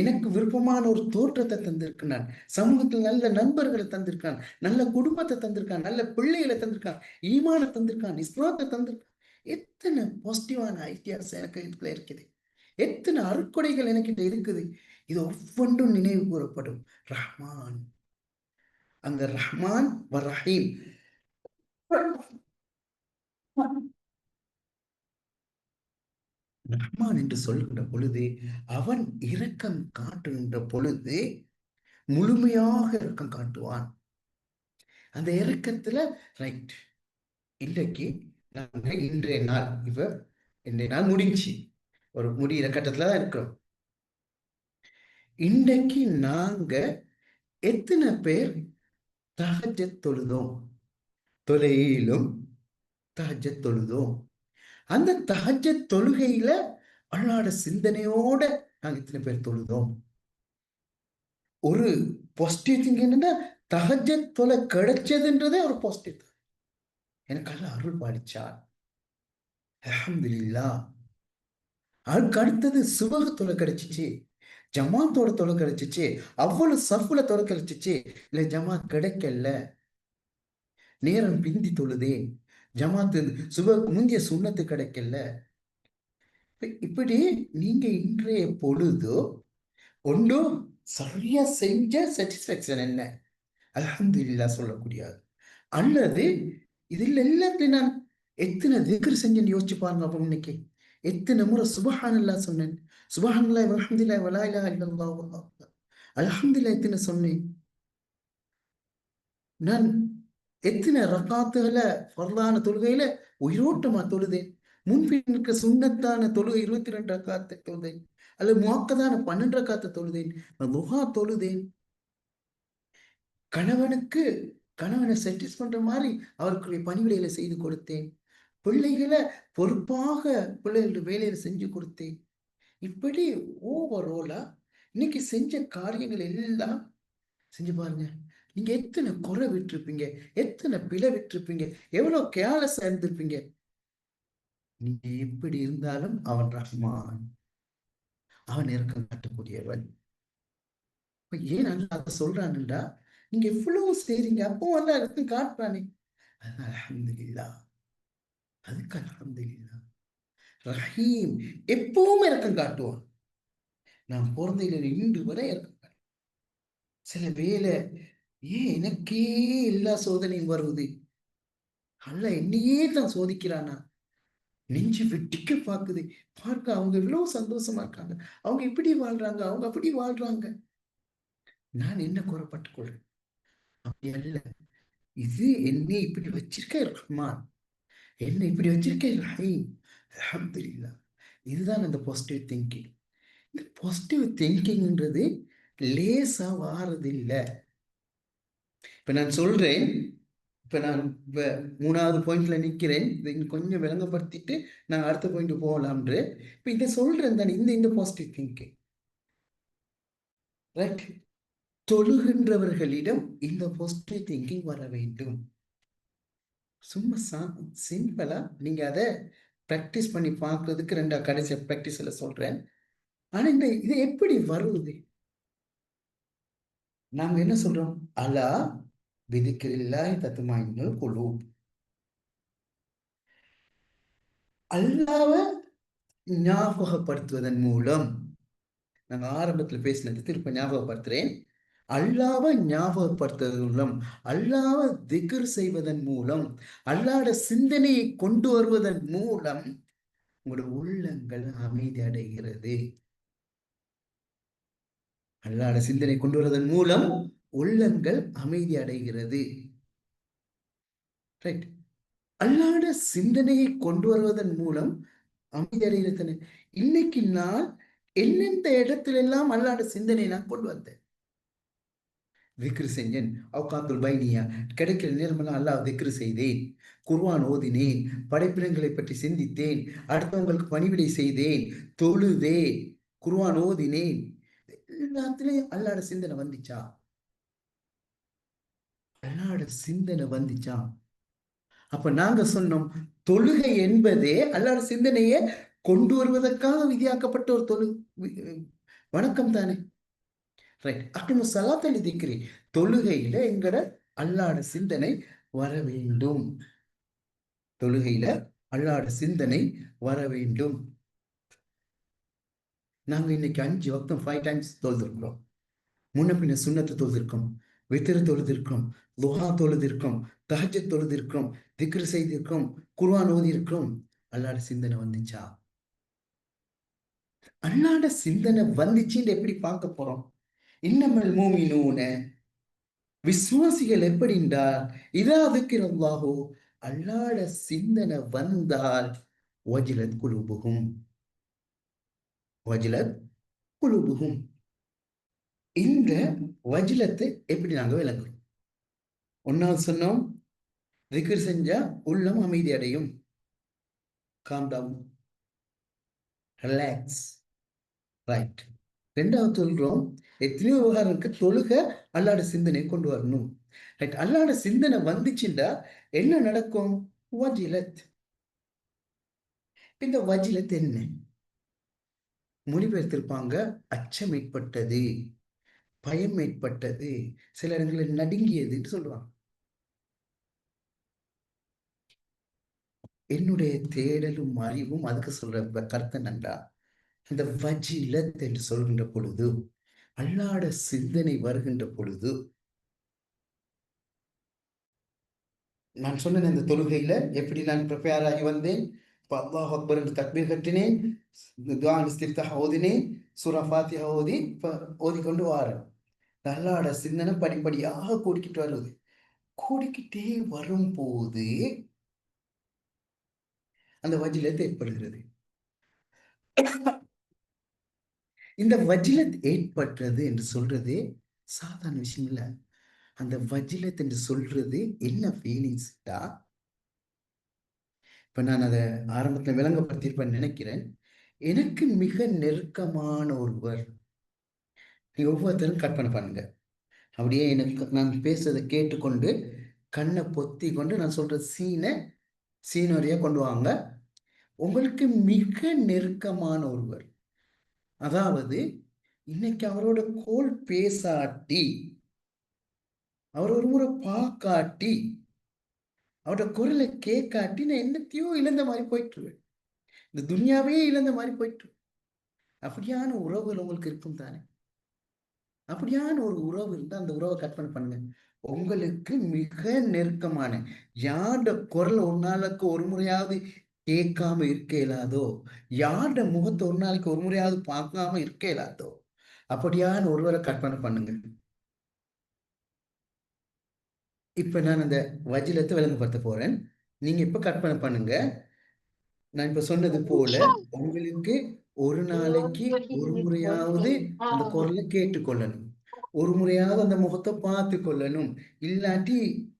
எனக்கு விருப்பமான ஒரு தோற்றத்தை தந்திருக்கிறான், சமூகத்தில் நல்ல நண்பர்களை தந்திருக்கான், நல்ல குடும்பத்தை தந்திருக்கான், நல்ல பிள்ளைகளை தந்திருக்கான், ஈமான தந்திருக்கான், இஸ்லாத்தை தந்திருக்கான். எத்தனை பாசிட்டிவான ஐடியாஸ் எனக்கு இதுல இருக்குது, எத்தனை அருட்கொடைகள் எனக்கு இருக்குது. இது ஒவ்வொன்றும் நினைவு கூறப்படும். ரஹ்மான், அந்த ரஹ்மான் ரஹீம். ரஹ்மான் என்று சொல்கின்ற பொழுது, அவன் இரக்கம் காட்டுகின்ற பொழுது முழுமையாக இரக்கம் காட்டுவான். அந்த இரக்கத்துல ரைட், இன்றைக்கு நாங்க இன்றைய நாள் இன்றைய நாள் முடிஞ்சு ஒரு முடிகிற கட்டத்துல தான் இருக்கிறோம். இன்றைக்கு நாங்க எத்தனை பேர் தஹஜ்ஜத் தொழுதோம், தொலையிலும் தஹஜ்ஜத் தொழுதோம். அந்த தஹஜ்ஜத் தொழுகையில அல்லாஹ்வோட சிந்தனையோட நாங்க இத்தனை பேர் தொழுதோம். ஒரு பாசிட்டிவ் திங்கிங் என்னன்னா, தஹஜ்ஜத் தொலை கிடைச்சதுன்றதே ஒரு பாசிட்டிவ். எனக்கு அல்லாஹ் அருள் பாலிச்சான், அல்ஹம்துலில்லாஹ். அதுக்கு அடுத்தது சுபஹ் தொலை கிடைச்சிச்சு, ஜமாத்தோட தொலை கிடைச்சிச்சு, அவ்வளவு சஃப்ல தொலை கிடைச்சிச்சு. இல்ல ஜமாத் கிடைக்கல, நேரம் பிந்தி தொழுதேன், ஜமாத்து சுபஹ் முந்திய சுன்னத்து கிடைக்கல. இப்படி நீங்க இன்றைய பொழுதோ ஒன்றும் சரியா செஞ்ச சாட்டிஸ்பாக்சன் என்ன, அல்ஹம்துலில்லாஹ் சொல்லக்கூடியது. அல்லது இதில் எல்லாத்தையும் நான் எத்தனை திக்ர் செஞ்சேன்னு யோசிச்சு பாருங்க. அப்ப இன்னைக்கு எத்தனை முறை சுபஹானல்லாஹ் சொன்னேன், சுபஹானல்லாஹி வல்ஹம்துலில்லாஹி வலா இலாஹா இல்லல்லாஹ் வல்லாஹு அக்பர், அல்ஹம்துலில்லாஹ் எத்தனை சொன்னேன். நான் எத்தனை ரக்காத்துகளை ஃபர்லான தொழுகையில உயிரோட்டமா தொழுதேன். முன்பின் சுன்னத்தான தொழுகை 22 ரக்காத்தை தொழுதேன், அல்லது முஅக்கதான 12 ரக்காத்தை தொழுதேன், துஹா தொழுதேன். கணவனை செட்டிஸ் பண்ற மாதிரி அவருக்குரிய பணிவிடைகளை செய்து கொடுத்தேன். பிள்ளைகளை பொறுப்பாக பிள்ளைகளுடைய வேலையில செஞ்சு கொடுத்தேன். இப்படி ஓவரோலா இன்னைக்கு செஞ்ச காரியங்கள் எல்லாம் செஞ்சு பாருங்க. நீங்க எத்தனை குறை விட்டுருப்பீங்க, எத்தனை பிழை விட்டுருப்பீங்க, எவ்வளவு கேர்லெஸ் இருந்திருப்பீங்க. நீங்க எப்படி இருந்தாலும் அவன் ரஹ்மான், அவன் இரக்கம் காட்டக்கூடியவன். ஏன் அல்லாஹ் அதை சொல்றான்டா, நீங்க எவ்வளவு செய்றீங்க, அப்போ அல்லாஹ் இரக்கம் காட்டுறானே, அல்ஹம்துலில்லாஹ். அதுக்கு அல்ஹம்துலில்லாஹ். ரஹீம், எப்பவும் இரக்கம் காட்டுவான். நான் பிறந்தையில இன்று வரை இரக்கம் காட்டுவான். சில வேளை ஏன் எனக்கே எல்லா சோதனையும் வருவது, அல்லாஹ் என்னையே தான் சோதிக்கிறானா, நெஞ்சு வெட்டிக்க பாக்குது. பார்க்க அவங்க எவ்வளவு சந்தோஷமா இருக்காங்க, அவங்க இப்படி வாழ்றாங்க, அவங்க அப்படி வாழ்றாங்க, நான் என்ன குறைப்பட்டுக் கொள்றேன். அப்படி அல்ல, இது என்னை இப்படி வச்சிருக்க ரஹ்மான், என்ன இப்படி வச்சிருக்கேன் ரஹீம், அல்ஹம்துலில்லாஹ். இதுதான் அந்த பாசிட்டிவ் திங்கிங். இந்த பாசிட்டிவ் திங்கிங்ன்றது லேசா வாரது இல்லை. இப்ப நான் சொல்றேன், இப்ப நான் இப்ப 3வது பாயிண்ட்ல நிக்கிறேன். இதை கொஞ்சம் விளங்கப்படுத்திட்டு நான் அடுத்த பாயிண்ட் போகலாம்ன்று இப்ப இதை சொல்றேன் தானே. இந்த பாசிட்டிவ் திங்கிங் ரைட். தொழுகின்றவர்களிடம் இந்த பாசிட்டிவ் திங்கிங் வர வேண்டும். சும்மா சிம்பிளா நீங்க அதை பிராக்டிஸ் பண்ணி பார்க்கறதுக்கு 2 கடைசி பிராக்டிஸ்ல சொல்றேன். ஆனா இது எப்படி வருவது? நாங்க என்ன சொல்றோம்? அலா பிதிக்ரில்லாஹி தத்மாஇன்னுல் குலூப். அல்லாஹ்வை ஞாபகப்படுத்துவதன் மூலம், நாங்க ஆரம்பத்துல பேசினது திருப்ப ஞாபகப்படுத்துறேன். அல்லாஹ்வை ஞாபகப்படுத்துவதன் மூலம், அல்லாஹ்வை திக்ர் செய்வதன் மூலம், அல்லாஹ்வோட சிந்தனையை கொண்டு வருவதன் மூலம் உங்களோட உள்ளங்கள் அமைதி அடைகிறது. அல்லாஹ்வோட சிந்தனை கொண்டு வருவதன் மூலம் உள்ளங்கள் அமைதி அடைகிறது. ரைட். அல்லாஹ்வோட சிந்தனையை கொண்டு வருவதன் மூலம் அமைதி அடைகிறது. இன்னைக்கு நான் எந்தெந்த இடத்துல எல்லாம் அல்லாஹ்வோட சிந்தனை நான் கொண்டு வந்தேன், திக்ரு செஞ்சேன். அவுகாத்துல் பைனியா, கிடைக்கிற நேரமெல்லாம் அல்லாஹ் திக்ரு செய்தேன், குர்ஆன் ஓதினேன், படைப்பினங்களை பற்றி சிந்தித்தேன், அடுத்தவங்களுக்கு பணிவிடை செய்தேன், தொழுதேன், குர்ஆன் ஓதினேன். எல்லாத்துலயும் அல்லாஹ்வோட சிந்தனை வந்துச்சா? அல்லாஹ்வோட சிந்தனை வந்துச்சா? அப்ப நாங்க சொன்னோம், தொழுகை என்பதே அல்லாஹ்வோட சிந்தனையை கொண்டு வருவதற்காக விதியாக்கப்பட்ட ஒரு வணக்கம் தானே. ரைட். அக்கிமு ஸலாத்த லிதிக்ரி, தொழுகையில எங்கட அல்லாஹ்வோட சிந்தனை வர வேண்டும். தொழுகையில அல்லாஹ்வோட சிந்தனை வர வேண்டும். நாங்க இன்னைக்கு 5 வக்தம் 5 டைம்ஸ் தொழுதிருக்கிறோம். முன்ன பின்ன சுன்னத்து தொழுதிருக்கோம், வித்திரு தொழுதிருக்கோம், துஹா தொழுதிருக்கோம், தஹஜ்ஜத் தொழுதிருக்கோம், திக்ர் செய்திருக்கோம், குர்ஆன் ஓதி இருக்கிறோம். அல்லாஹ்வோட சிந்தனை வந்துச்சா? அல்லாஹ்வோட சிந்தனை வந்துச்சுன்னு எப்படி பார்க்க போறோம்? இன்னமல் மூமினூன, விசுவாசிகள் எப்படின்றா, இதா திக்ரல்லாஹு, அல்லாஹ்வோட சிந்தனை வந்தால் வஜிலத் குலூபுஹும், வஜிலத் குலூபுஹும். இந்த வஜிலத்தை எப்படி நாங்க விளங்குறோம்? ஒன்னாவது சொன்னோம், திக்ர் செஞ்சா உள்ளம் அமைதி அடையும், காம் டவுன், ரிலாக்ஸ். ரைட். 2வது சொல்றோம், எத்தனையோ விவகாரங்களுக்கு தொழுக அல்லாஹ்வோட சிந்தனை கொண்டு வரணும். ரைட். அல்லாஹ்வோட சிந்தனை வந்துச்சுண்டா என்ன நடக்கும்? வஜிலத். இந்த வஜிலத் என்ன? மொழிபெயர்த்திருப்பாங்க, அச்சம் ஏற்பட்டது, பயம் ஏற்பட்டது, சில இடங்களில் நடுங்கியதுன்னு சொல்லுவாங்க. என்னுடைய தேடலும் அறிவும் அதுக்கு சொல்ற கருத்து என்னண்டா, இந்த வஜிலத் என்று சொல்கின்ற பொழுது, அல்லாஹ்வோட சிந்தனை வருகின்ற பொழுது, நான் சொன்னேன் இந்த தொழுகையில எப்படி நான் ப்ரிப்பேர் ஆகி வந்தேன். இப்போ அல்லாஹ் அக்பர் என்று தக்பீர் கட்டினேன், துஆ இஸ்திஃப்தாஹ் ஓதினேன், சூரா ஃபாத்திஹா ஓதி ஓதிக்கொண்டு வாரேன். அல்லாஹ்வோட சிந்தனை படிப்படியாக கூடிக்கிட்டு வருது. கூடிக்கிட்டே வரும்போது அந்த வஜிலத் ஏற்படுகிறது. இந்த வஜிலத் ஏற்பட்டது என்று சொல்றது சாதாரண விஷயம் இல்ல. அந்த வஜிலத் என்று சொல்றது என்ன ஃபீலிங்ஸ்டா, இப்ப நான் அதை ஆரம்பத்துல விளங்கப்படுத்தியிருப்பேன்னு நினைக்கிறேன். எனக்கு மிக நெருக்கமான ஒருவர், நீங்க ஒவ்வொருத்தரும் கற்பனை பண்ணுங்க, அப்படியே எனக்கு நான் பேசுறதை கேட்டுக்கொண்டு கண்ணை பொத்தி கொண்டு நான் சொல்ற சீனரியா கொண்டு வாங்க. உங்களுக்கு மிக நெருக்கமான ஒருவர், அதாவது இன்னைக்கு அவரோட கோல் பேசாட்டி, அவர் ஒரு முறை பார்க்காட்டி, அவரோட குரலை கேட்காட்டி நான் என்னத்தையோ இழந்த மாதிரி போயிட்டுருவேன், இந்த துனியாவே இழந்த மாதிரி போயிட்டு. அப்படியான உறவுகள் உங்களுக்கு இருக்கும் தானே? அப்படியான ஒரு உறவு இருந்தா அந்த உறவை கற்பனை பண்ணுங்க. உங்களுக்கு மிக நெருக்கமான யாரோட குரல் ஒரு நாளுக்கு ஒரு முறையாவது கேட்காம இருக்க இயலாதோ, யாரோட முகத்தை ஒரு நாளைக்கு ஒரு முறையாவது பார்க்காம இருக்க இயலாதோ, அப்படியான ஒருவரை கற்பனை பண்ணுங்க. இப்ப நான் அந்த வஜிலத்தை விளங்கப்படுத்த போறேன். நீங்க இப்ப கற்பனை பண்ணுங்க, நான் இப்ப சொன்னது போல உங்களுக்கு ஒரு நாளைக்கு ஒரு முறையாவது அந்த குரலை கேட்டுக்கொள்ளணும், ஒரு முறையாவது அந்த முகத்தை பார்த்து கொள்ளணும். இல்லாட்டி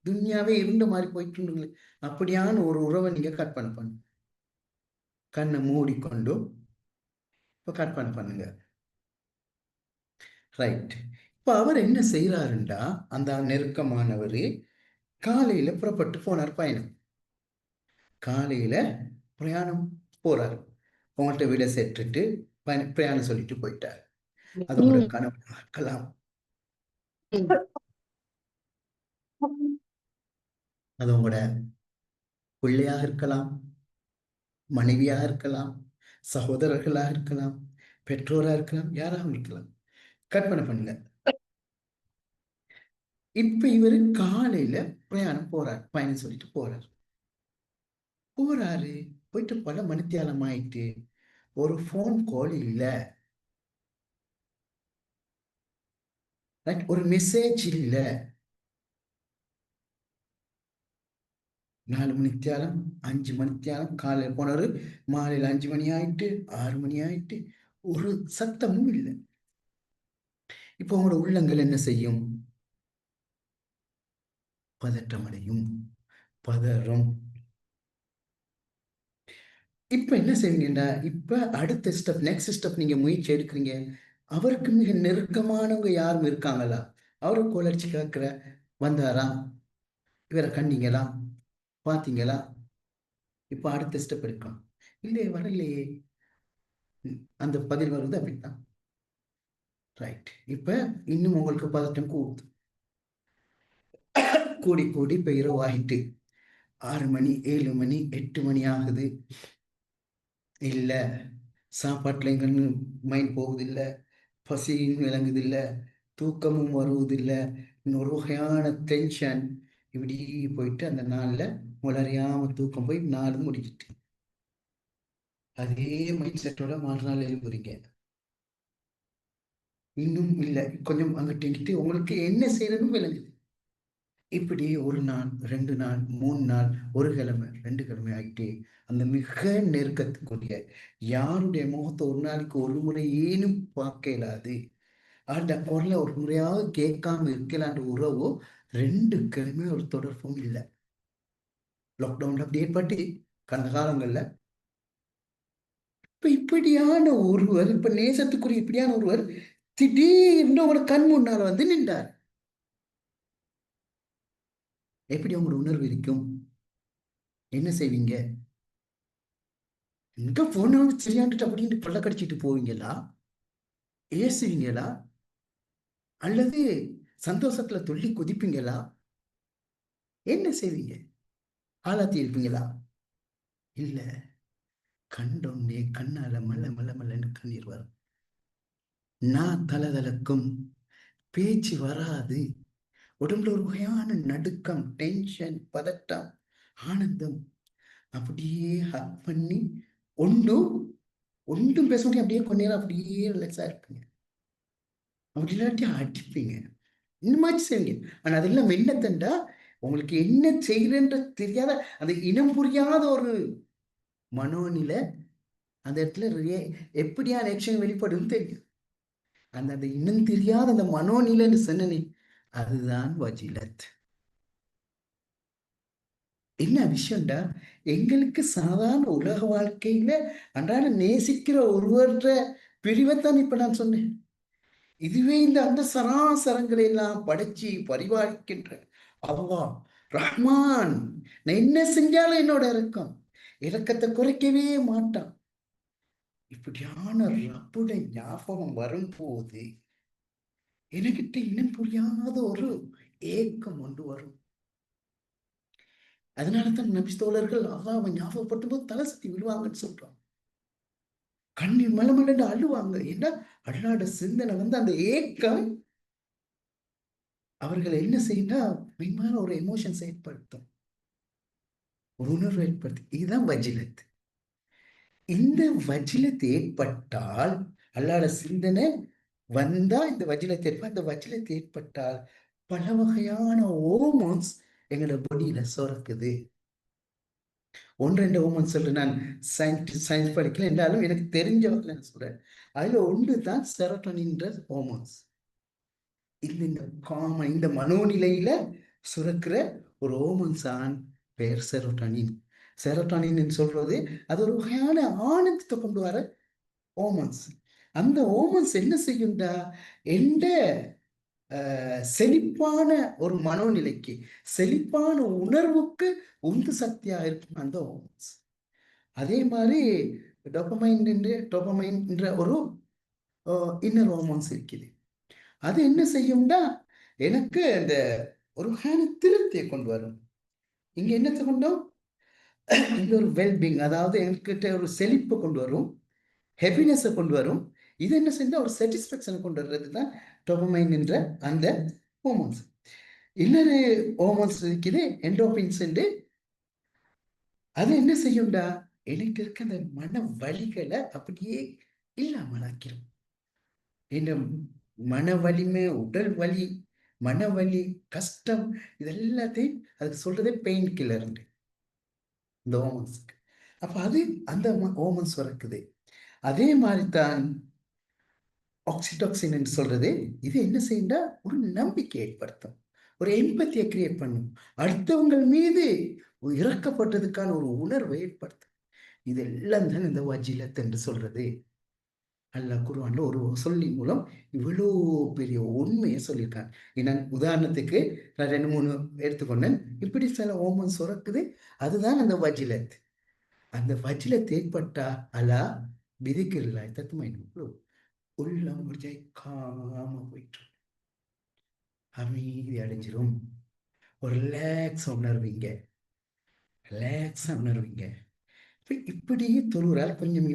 துன்யாவே இருண்ட மாதிரி போயிட்டு அப்படியான ஒரு உறவை நீங்க கற்பனை பண்ணுங்க. கண்ணை மூடிக்கொண்டு இப்ப கற்பனை பண்ணுங்க. ரைட். இப்ப அவர் என்ன செய்யறாருண்டா, அந்த நெருக்கமானவர் காலையில புறப்பட்டு போனார் பயணம். காலையில பிரயாணம் போறாரு, உங்கள்கிட்ட விட செட்டுட்டு பிரயாணம் சொல்லிட்டு போயிட்டார். அது உங்களோட கனவு இருக்கலாம், அது உங்களோட பிள்ளையாக இருக்கலாம், மனைவியாக இருக்கலாம், சகோதரர்களாக இருக்கலாம், பெற்றோராக இருக்கலாம், யாராக இருக்கலாம். கற்பனை பண்ணுங்க. இப்ப இவரு காலையில பிரயாணம் போறார், பயணம் சொல்லிட்டு போறாரு. போயிட்டு பல மணித்தியாலம் ஆயிட்டு ஒரு போன் கால் இல்ல, ஒரு மெசேஜ் இல்ல. 4 மணித்தியாலம், 5 மணித்தியாலம், காலையில் போனவர் மாலையில் 5 மணி ஆயிட்டு, 6 மணி ஆயிட்டு, ஒரு சத்தமும் இல்லை. இப்போ உங்களோட உள்ளங்கள் என்ன செய்யும்? பதற்றமடையும், பதறும். இப்ப என்ன செய்வீங்கடா, இப்ப அடுத்த ஸ்டெப், நெக்ஸ்ட் ஸ்டெப் நீங்க முயற்சி எடுக்கிறீங்க. அவருக்கு மிக நெருக்கமானவங்க யாரும் இருக்காங்களா? அவரு கோலர்ச்சி கேட்கிற, வந்தாரா, இவரை கண்டீங்களா, பாத்தீங்களா? இப்ப அடுத்த ஸ்டெப் எடுக்கலாம். இல்லையே, வரலையே. அந்த பதில் வருது அப்படித்தான். ரைட். இப்ப இன்னும் உங்களுக்கு பதட்டம் கூடுது, கூடி கூடி இப்ப இரவு ஆகிட்டு 6 மணி, 7 மணி, 8 மணி ஆகுது. இல்ல, சாப்பாட்டுல எங்கன்னு மைண்ட் போகுதில்லை, பசியும் விளங்குதில்லை, தூக்கமும் வருவதில்லை, இன்னொரு வகையான டென்ஷன். இப்படி போயிட்டு அந்த நாள்ல உளறியாம தூக்கம் போய் நாள் முடிச்சிட்டு அதே மைண்ட் செட்டோட மறுநாள் எழுப்புறீங்க. இன்னும் இல்லை, கொஞ்சம் அங்கிட்டு இங்கிட்டு உங்களுக்கு என்ன செய்யறதுன்னு விளங்குது. இப்படி ஒரு நாள், 2 நாள், 3 நாள், ஒரு கிழமை, 2 கிழமை ஆகிட்டே அந்த மிக நெருக்கத்துக்குரிய யாருடைய முகத்தை ஒரு நாளைக்கு ஒரு முறை ஏனும் பார்க்க இயலாது, அந்த குரலை ஒரு முறையாவது கேட்காம இருக்கலான்ற உறவோ 2 கிழமை ஒரு தொடர்பும் இல்லை. லாக்டவுன் அப்படி ஏற்பட்டு கடந்த காலங்கள்ல இப்ப இப்படியான ஒருவர், இப்ப நேசத்துக்குரிய இப்படியான ஒருவர் திடீர்னு உங்களோட கண் முன்னால வந்து நின்றார். எப்படி உங்களோட உணர்வு இருக்கும்? என்ன செய்வீங்க? எங்க போனாலும் சரியாண்டுட்டு அப்படின்னு பல்ல கடிச்சிட்டு போவீங்களா? ஏசுவீங்களா? அல்லது சந்தோஷத்துல துள்ளி குதிப்பீங்களா? என்ன செய்வீங்க? ஆளாத்தி இருப்பீங்களா? இல்ல, கண்டோன்னே கண்ணால மல்ல மல்ல மல்லன்னு கண்ணீர் வரும், நான் தலதலக்கும், பேச்சு வராது, உடம்புல ஒரு வகையான நடுக்கம், டென்ஷன், பதட்டம், ஆனந்தம். அப்படியே ஹக் பண்ணி ஒன்றும் பேச முடியும், அப்படியே கொஞ்ச நேரம் அப்படியே ரிலாக்ஸா இருப்பீங்க. அப்படி இல்லாட்டி அடிப்பீங்க, இந்த மாதிரி செய்வீங்க. ஆனா அதெல்லாம் என்னத்தண்டா, உங்களுக்கு என்ன செய்யறன்ற தெரியாத அந்த இனம் புரியாத ஒரு மனோநிலை அந்த இடத்துல எப்படியான ஆக்ஷன் வெளிப்படும் தெரியும். அந்த அந்த இன்னும் தெரியாத அந்த மனோநிலைன்னு சொன்னனே, அதுதான் வஜிலத். என்ன விஷயம்டா, எங்களுக்கு சாதாரண உலக வாழ்க்கையில அன்றாட நேசிக்கிற ஒருவர்ற பிரிவைத்தான் இப்ப நான் சொன்னேன். இதுவே இந்த அந்த சராசரங்களை எல்லாம் படைச்சு பரிபாலிக்கின்ற அல்லாஹ் ரஹ்மான், நான் என்ன செஞ்சாலும் என்னோட இறக்கம், இறக்கத்தை குறைக்கவே மாட்டான். இப்படியான ரப்புடைய ஞாபகம் வரும்போது எனக்கிட்ட இன்னும் புரியாத ஒரு ஏக்கம் ஒன்று வரும். அதனாலதான் நபி தோழர்கள் அல்லாஹ்வை ஞாபகப்படும் போது தலை சுத்தி விடுவாங்கன்னு சொல்றோம். கண்ணீர் மலமலன்னு அழுவாங்க. ஏன்னா அல்லாட சிந்தனை வந்து அந்த ஏக்கம் அவர்கள் என்ன செய்யணும்னா மெயினான ஒரு எமோஷன்ஸ் ஏற்படுத்தும், ஒரு உணர்வு ஏற்படுத்தும். இதுதான் வஜிலத். இந்த வஜிலத் ஏற்பட்டால், அல்லாட சிந்தனை வந்தா இந்த வஜிலத் ஏற்ப, இந்த வஜிலத் ஏற்பட்டால் பல வகையான ஹோமோன்ஸ் எங்களோட பொடியில சுரக்குது. ஒன்று ரெண்டு ஹோமோன்ஸ் சொல்றேன். நான் சயின்ஸ் படிக்கல என்றாலும் எனக்கு தெரிஞ்ச வகையில் நான் சொல்றேன். அதுல ஒன்று தான் செரோட்டோனின்ற ஹோமோன்ஸ். இந்த காமன் இந்த மனோநிலையில சுரக்கிற ஒரு ஹோமோன்ஸ் ஆன் பெயர் செரோட்டோனின். செரோட்டோனின் சொல்றது அது ஒரு வகையான ஆனந்தத்தை கொண்டு வர ஹோமோன்ஸ். அந்த ஹோமோன்ஸ் என்ன செய்யும்டா, எந்த செழிப்பான ஒரு மனோநிலைக்கு, செழிப்பான உணர்வுக்கு உந்து சக்தியா இருக்கும் அந்த ஹோமோன்ஸ். அதே மாதிரி டோபமைன் என்ற ஒரு இன்னர் ஹோமோன்ஸ் இருக்குது. அது என்ன செய்யும்னா எனக்கு அந்த ஒரு வகையான திருப்தியை கொண்டு வரும். இங்க என்னத்தை கொண்டோம், இங்க ஒரு வெல்பீங், அதாவது என்கிட்ட ஒரு செழிப்பை கொண்டு வரும், ஹெப்பினஸை கொண்டு வரும். இது என்ன செஞ்சா ஒரு சாட்டிஸ்ஃபேக்ஷனை கொண்டு வர்றது தான் டோபமைன் என்ற அந்த ஹோமோன்ஸ். இன்னொரு ஹோமோன்ஸ் இருக்குது என்டோபின்ஸ். அது என்ன செய்யும்டா, எனக்கு இருக்க அந்த மன வலிகளை அப்படியே இல்லாமல் ஆக்கிரும். இந்த மன வலிமை, உடல் வலி, மனவலி, கஷ்டம், இது எல்லாத்தையும் அதுக்கு சொல்றதே பெயின் கில்லர் இந்த ஹோமோன்ஸுக்கு. அப்ப அது அந்த ஹோமோன்ஸ் வரக்குது. அதே மாதிரி தான் ஆக்சிடாக்சின் என்று சொல்றது. இது என்ன செய்யுண்டா, ஒரு நம்பிக்கை ஏற்படுத்தும், ஒரு எம்பத்தியை கிரியேட் பண்ணும், அடுத்தவங்கள் மீது இறக்கப்பட்டதுக்கான ஒரு உணர்வை ஏற்படுத்தும். இதெல்லாம் தான் இந்த வஜிலத் என்று சொல்றது. அல்லாஹ் குர்ஆன்ல ஒரு சொல்லின் மூலம் இவ்வளோ பெரிய உண்மையை சொல்லியிருக்காங்க. நான் உதாரணத்துக்கு நான் 2 3 எடுத்துக்கொண்டேன். இப்படி சில ஹோமோன்ஸ் சுரக்குது. அதுதான் அந்த வஜிலத். அந்த வஜிலத் ஏற்பட்டா அலா பிதிக்கில்லாஹ் தத்மைனுல் குலூப், உள்ளம் ஒரு காம போயிட்டு அமைதி அடைஞ்சிரும். ஒரு ரிலாக்ஸா உணர்வீங்க. இப்படியே தொழுகிறார். கொஞ்சம்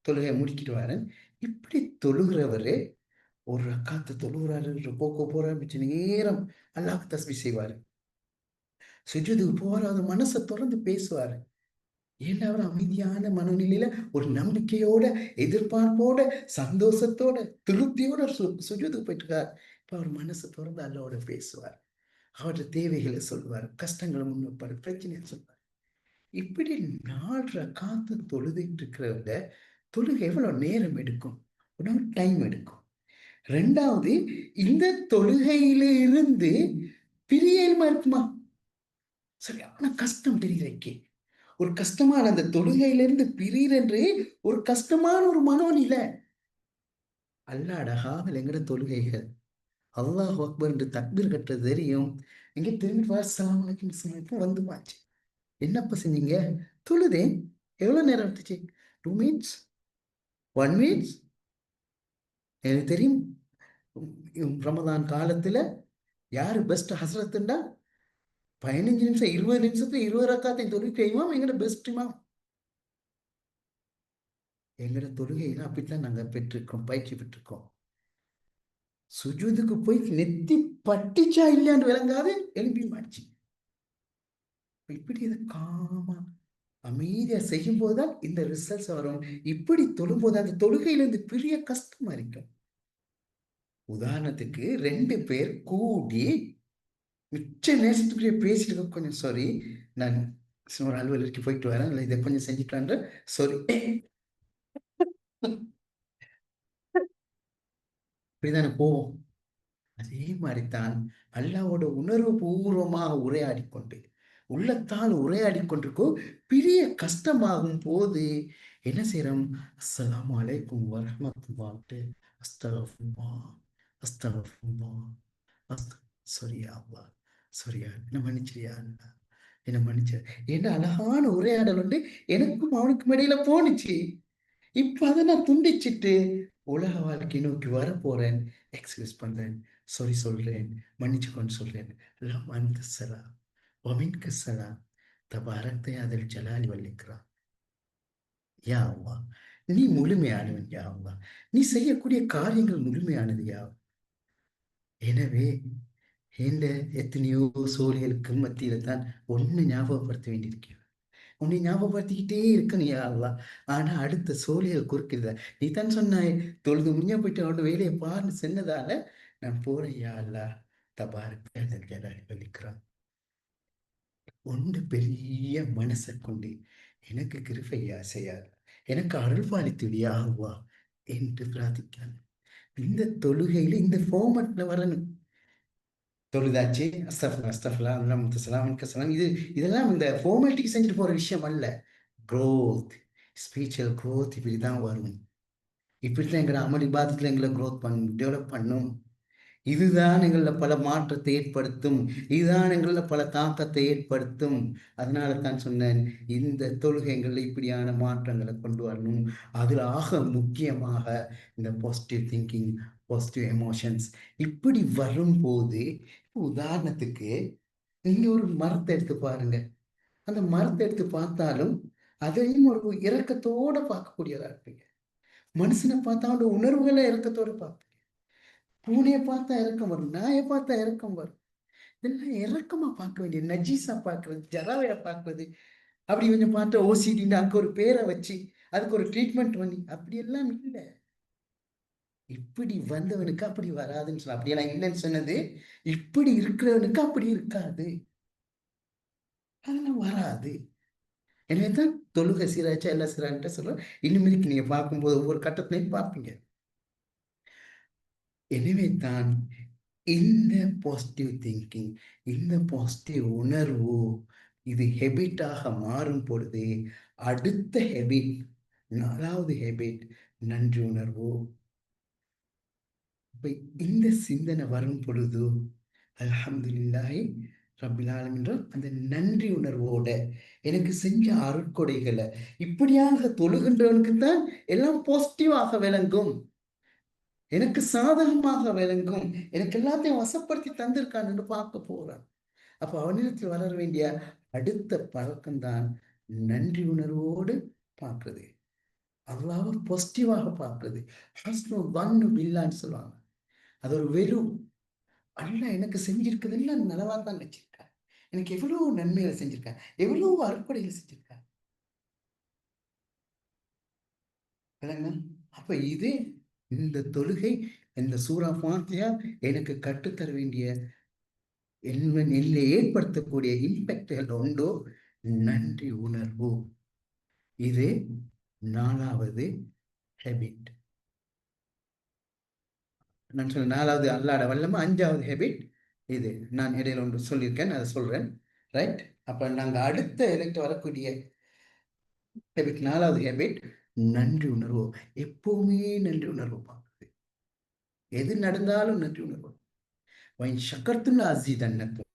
தொழுகை முடிக்கிட்டு வரேன். இப்படி தொழுகிறவரு ஒரு ரக்காத்து தொழுகிறாரு, ருக்குக்கு போறாரு, மிச்ச நேரம் அல்லாஹ் தஸ்பீஹ் செய்வாரு, சுஜூதுக்கு போறாரு, மனசை திறந்து பேசுவாரு. ஏன்னா அவர் அமைதியான மனநிலையில ஒரு நம்பிக்கையோட, எதிர்பார்ப்போட, சந்தோஷத்தோட, திருப்தியோட சுஜூதுக்கு போயிட்டு இருக்கார். இப்ப அவர் மனசை திறந்து அல்லாஹ்வோட பேசுவார், அவருடைய தேவைகளை சொல்லுவார், கஷ்டங்களை முன்வைப்பார், பிரச்சனையை சொல்வார். இப்படி 4 ரக்காத்து தொழுதுட்டு இருக்கிறவங்க தொழுகை எவ்வளவு நேரம் எடுக்கும், உடனே டைம் எடுக்கும். 2வது, இந்த தொழுகையில இருந்து பிரியமா இருக்குமா, சரியான கஷ்டம் தெரியலைக்கு. ஒரு கஷ்டமான அந்த தொழுகையிலிருந்து பிரியன்று ஒரு கஷ்டமான ஒரு மனோநிலை. அல்லாஹ் அழகாக எங்கட தொழுகைகள் அல்லாஹ் அக்பர் என்று தக்பீர் கட்டுறது தெரியும். எங்க திரும்பி அஸ்ஸலாமு அலைக்கும் வந்து மாச்சு. என்னப்ப செஞ்சீங்க, தொழுதேன். எவ்வளவு நேரம் எடுத்துச்சு, 2 minutes, 1 minute. எனக்கு தெரியும் ரமதான் காலத்துல யாரு பெஸ்ட் ஹசரத்துண்டா, 15 நிமிஷம் 20 நிமிஷத்துல 20 ரக்காத்தையும் தொழுகையுமா எங்கட பெஸ்ட் இமாம். எங்கட தொழுகையில அப்படித்தான் நாங்க பெற்றிருக்கோம், பயிற்சி பெற்றிருக்கோம். சுஜூதுக்கு போய் நெத்தி பட்டிச்சா இல்லையான்னு விளங்காது எழுப்பி மாச்சு. இப்படி இது காமா அமைதியா செய்யும் போதுதான் இந்த ரிசல்ட்ஸ் வரும். இப்படி தொழும்போது அந்த தொழுகையிலிருந்து பெரிய கஷ்டமா இருக்கும். உதாரணத்துக்கு 2 பேர் கூடி மிச்ச நேரத்துக்குரிய பேசிட்டு, கொஞ்சம் சாரி, நான் ஒரு அலுவலருக்கு போயிட்டு வரேன், இதை கொஞ்சம் செஞ்சுட்டு சாரி. இப்படிதானே போவோம். அதே மாதிரித்தான் அல்லாஹ்வோட உணர்வு பூர்வமாக உரையாடி கொண்டு, உள்ளத்தால் உரையாடி கொண்டிருக்கோம். பெரிய கஷ்டமாகும் போது என்ன செய்யறோம், அஸ்ஸலாமு அலைக்கும் வரஹ்மத்துல்லாஹி அஸ்தக்ஃபிருல்லாஹ் அஸ்தக்ஃபிருல்லாஹ் சரியா அல்லாஹ், சரியா என்ன மன்னிச்சிரியா அல்லாஹ், என்ன மன்னிச்ச. என்ன அழகான உரையாடல் உண்டு எனக்கும் அவனுக்கும் இடையில போனுச்சு. இப்ப அதை நான் துண்டிச்சிட்டு உலக வாழ்க்கை நோக்கி வர போறேன், எக்ஸ்கியூஸ் பண்றேன், சாரி சொல்றேன், மன்னிச்சுக்கொண்டு சொல்றேன். எல்லாம் அந்த சலாம் ஒமின்கு சலாம் தபாரக்தை அதில் ஜலாலி வல்லிக்கிறான். யா அல்லாஹ், நீ முழுமையானவன் யா அல்லாஹ், நீ செய்யக்கூடிய காரியங்கள் முழுமையானது யா. எனவே இந்த எத்தனையோ சோழிகளுக்கு மத்தியில தான் ஒண்ணு ஞாபகப்படுத்த வேண்டியிருக்கிறேன். உன்னை ஞாபகப்படுத்திக்கிட்டே இருக்கணும் யா அல்லாஹ். ஆனா அடுத்த சோழிகள் குறுக்கிடுத. நீ தான் சொன்னாய், தொழுது முன்ன போயிட்டு அவனோட வேலையை பாருன்னு சொன்னதால நான் போறேன் யா அல்லாஹ். தபாரக் வலிக்கிறான். ஒன்று பெரிய மனசை கொண்டு எனக்கு கிருபையா செய்யார், எனக்கு அருள் பாலித்துடியா ஆகுவா என்று பிரார்த்திக்கிறாங்க. இந்த தொழுகையில இந்த ஃபார்மட்ல வரணும். தொழுதாச்சு, அஸ்தஃபிருல்லாஹ் அதெல்லாம் முத்தசலாம் இதெல்லாம் இந்த ஃபார்மாலிட்டிக்கு செஞ்சுட்டு போற விஷயம் அல்ல. க்ரோத், ஸ்பிரிச்சுவல் க்ரோத் இப்படிதான் வரும். இப்படிதான் எங்களை அமல் இபாதத்துல எங்களை க்ரோத் பண்ணும், டெவலப் பண்ணும். இதுதான் எங்களில் பல மாற்றத்தை ஏற்படுத்தும், இதுதான் எங்களில் பல தாக்கத்தை ஏற்படுத்தும். அதனால தான் சொன்னேன், இந்த தொழுகைகளில் இப்படியான மாற்றங்களை கொண்டு வரணும். அதில் ஆக முக்கியமாக இந்த பாசிட்டிவ் திங்கிங், பாசிட்டிவ் எமோஷன்ஸ் இப்படி வரும்போது, உதாரணத்துக்கு நீங்க ஒரு மரத்தை எடுத்து பாருங்க. அந்த மரத்தை எடுத்து பார்த்தாலும் அதையும் ஒரு இரக்கத்தோட பார்க்கக்கூடியதா இருப்பீங்க. மனுஷனை பார்த்தா அவனோட உணர்வுகளை இரக்கத்தோட பார்ப்பீங்க. பூனையை பார்த்தா இறக்கம் வரும், நாயை பார்த்தா இறக்கம் வரும். இதெல்லாம் இறக்கமா பார்க்க வேண்டிய, நஜீஸா பார்க்கறது, ஜராவையா பார்க்கறது, அப்படி கொஞ்சம் பார்த்தா ஓசிடின்னு அங்க ஒரு பேரை வச்சு அதுக்கு ஒரு ட்ரீட்மெண்ட் பண்ணி அப்படி எல்லாம் இல்லை. இப்படி வந்தவனுக்கு அப்படி வராதுன்னு சொல்ல, அப்படியெல்லாம் இல்லைன்னு சொன்னது, இப்படி இருக்கிறவனுக்கு அப்படி இருக்காது, அதெல்லாம் வராது. எனவே தான் தொழுகை சீராச்சா எல்லாம் சீரான்ட்டு சொல்றோம். இனிமேலுக்கு நீங்க பார்க்கும்போது ஒவ்வொரு கட்டத்திலையும் பார்ப்பீங்க. எனவே தான் இந்த பாசிட்டிவ் திங்கிங், இந்த பாசிட்டிவ் உணர்வு இது ஹெபிட்டாக மாறும் பொழுது அடுத்த ஹெபிட், 4வது ஹெபிட் நன்றி உணர்வு. இந்த சிந்தனை வரும் பொழுது அல்ஹம்துலில்லாஹி ரப்பில் ஆலமீன் அந்த நன்றி உணர்வோட எனக்கு செஞ்ச அருட்கொடைகளை இப்படியாக தொழுகின்றவனுக்கு தான் எல்லாம் பாசிட்டிவாக விளங்கும், எனக்கு சாதகமாக விளங்கும், எனக்கு எல்லாத்தையும் வசப்படுத்தி தந்திருக்கான் என்று பார்க்க போறான். அப்ப அவனிடத்தில் வளர வேண்டிய அடுத்த பழக்கம்தான் நன்றி உணர்வோடு பார்க்கிறது, அல்லாஹ்வை பாசிட்டிவாக பார்க்கிறது. ஹஸ்னு வன்னு பில்லான்னு சொல்லுவாங்க. அது ஒரு வெறும் அல்லாஹ் எனக்கு செஞ்சிருக்கிறதெல்லாம் நலவா தான் வச்சிருக்கான், எனக்கு எவ்வளவு நன்மைகளை செஞ்சிருக்கான், எவ்வளவு அறுப்படைகள் செஞ்சிருக்கான். அப்ப இது இந்த தொழுகை, இந்த சூரா ஃபாத்திஹா எனக்கு கற்றுத்தர வேண்டிய என்னை ஏற்படுத்தக்கூடிய இம்பேக்டுகள் உண்டோ நன்றி உணர்வு. இது 4வது ஹேபிட். நான் சொல்ல 4வது அல்லாட வல்லமை, 5வது ஹேபிட் இது. நான் இடையில ஒன்று சொல்லியிருக்கேன், அதை சொல்றேன். ரைட்? அப்ப நாங்க அடுத்த எனக்கு வரக்கூடிய ஹேபிட், 4வது ஹேபிட் நன்றி உணர்வு. எப்பவுமே நன்றி உணர்வு பார்க்குது, எது நடந்தாலும் நன்றி உணர்வு. சக்கரத்துள்ள அசீதன்னக்கும்.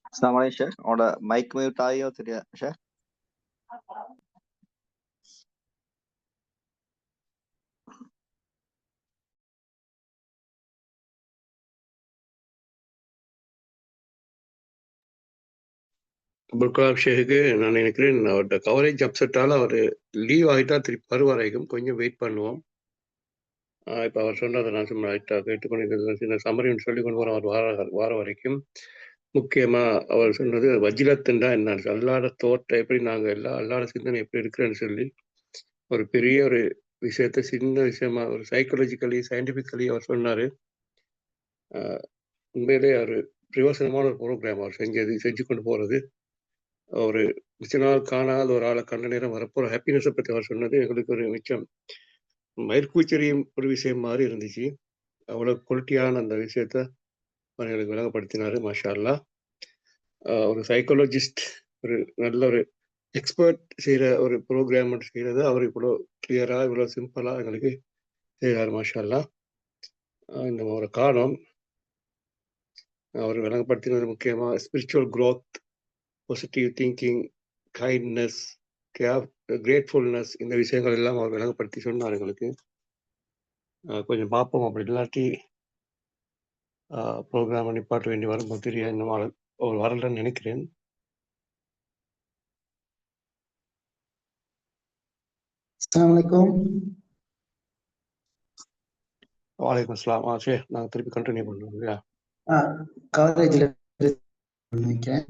அஸ்ஸலாமு அலைக்கும் ஷேக். உங்களோட மைக் மியூட் ஆகியோ தெரியாது ஷேக். அப்துல் கலாம் ஷேக்கு நான் நினைக்கிறேன் அவர்கிட்ட கவரேஜ் அப்செட்டால அவர் லீவ் ஆகிட்டா திருப்பி வருவரைக்கும் கொஞ்சம் வெயிட் பண்ணுவோம். இப்போ அவர் சொன்னதை நான் சும்மா கேட்டுக்கொண்டு சின்ன சமரின்னு சொல்லி கொண்டு வரோம். அவர் வார வரைக்கும் முக்கியமாக அவர் சொன்னது வஜிலத்துண்டா என்ன, அல்லாத தோற்றம் எப்படி, நாங்கள் அல்லாத சிந்தனை எப்படி இருக்கிறேன்னு சொல்லி ஒரு பெரிய ஒரு விஷயத்த சின்ன விஷயமா ஒரு சைக்காலஜிக்கலி சயின்டிஃபிக்கலி அவர் சொன்னார். உண்மையிலே ஒரு பிரயோசனமான ஒரு ப்ரோக்ராம் அவர் செஞ்சு கொண்டு போகிறது. ஒரு மிச்ச நாள் காணாத ஒரு ஆளை கண்ட நேரம் வரப்போகிற ஹாப்பினஸை பற்றி அவர் சொன்னது எங்களுக்கு ஒரு மிச்சம் மயிர்கூச்சரியும் ஒரு விஷயம் மாதிரி இருந்துச்சு. அவ்வளோ குவாலிட்டியான அந்த விஷயத்த எங்களுக்கு விளங்கப்படுத்தினார். மாஷா அல்லாஹ். ஒரு சைக்காலஜிஸ்ட், ஒரு நல்ல ஒரு எக்ஸ்பர்ட் செய்கிற ஒரு ப்ரோக்ராம் செய்கிறது அவர் இவ்வளோ கிளியராக இவ்வளோ சிம்பிளாக எங்களுக்கு செய்கிறார். மாஷா அல்லாஹ். இந்த ஒரு காரணம் அவர் விளங்கப்படுத்தினது முக்கியமாக spiritual growth, positive thinking, kindness, gratefulness, இந்த விஷயங்கள் எல்லாம் அவர் விளங்கப்படுத்தி சொன்னார் எங்களுக்கு. கொஞ்சம் பார்ப்போம். அப்படி இல்லாட்டி ப்ரோக்ராம் நிப்பாட்ட வேண்டி வரும் தெரியும். இன்னும் ஒரு வரலன்னு நினைக்கிறேன். அஸ்ஸலாமு அலைக்கும். வலைக்கம் அஸ்ஸலாம். ஷேக், நாங்கள் திருப்பி கண்டினியூ பண்ணுவோம் இல்லையா? காலேஜில் நினைக்கிறேன்.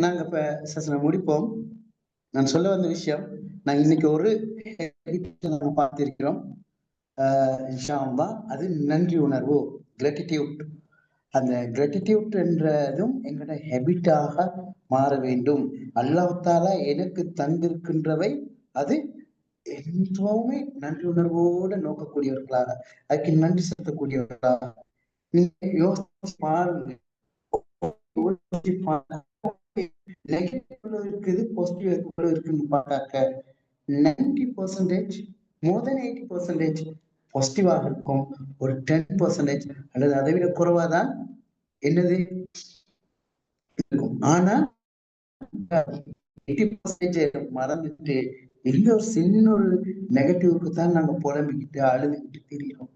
நாங்கள் இப்போ செஷனை முடிப்போம். நான் சொல்ல வந்த விஷயம், நாங்கள் இன்னைக்கு ஒரு நம்ம பார்த்திருக்கிறோம். இன்ஷா அல்லாஹ், அது நன்றி உணர்வு, கிராட்டிடியூட். அந்த கிராட்டிடியூட் என்றதும் எங்களோட ஹேபிட்டாக மாற வேண்டும். அல்லாஹ் தஆலா எனக்கு தந்திருக்கின்றவை அது எப்பவுமே நன்றி உணர்வோடு நோக்கக்கூடியவர்களாக, அதுக்கு நன்றி செலுத்தக்கூடியவர்களாக நீங்க யோசிச்சு பாருங்க. நெகட்டிவ் இருக்குது, பாசிட்டிவ் இருக்குன்னு பார்த்தாக்க 90% மோர் தென் 80% பாசிட்டிவாக இருக்கும். ஒரு 10% அல்லது அதை விட குறைவாதான் என்னது இருக்கும். ஆனா 80% மறந்துட்டு எந்த ஒரு சின்ன ஒரு நெகட்டிவ்க்கு தான் நாங்க புலம்பிக்கிட்டு அழுதுகிட்டு தெரியும்.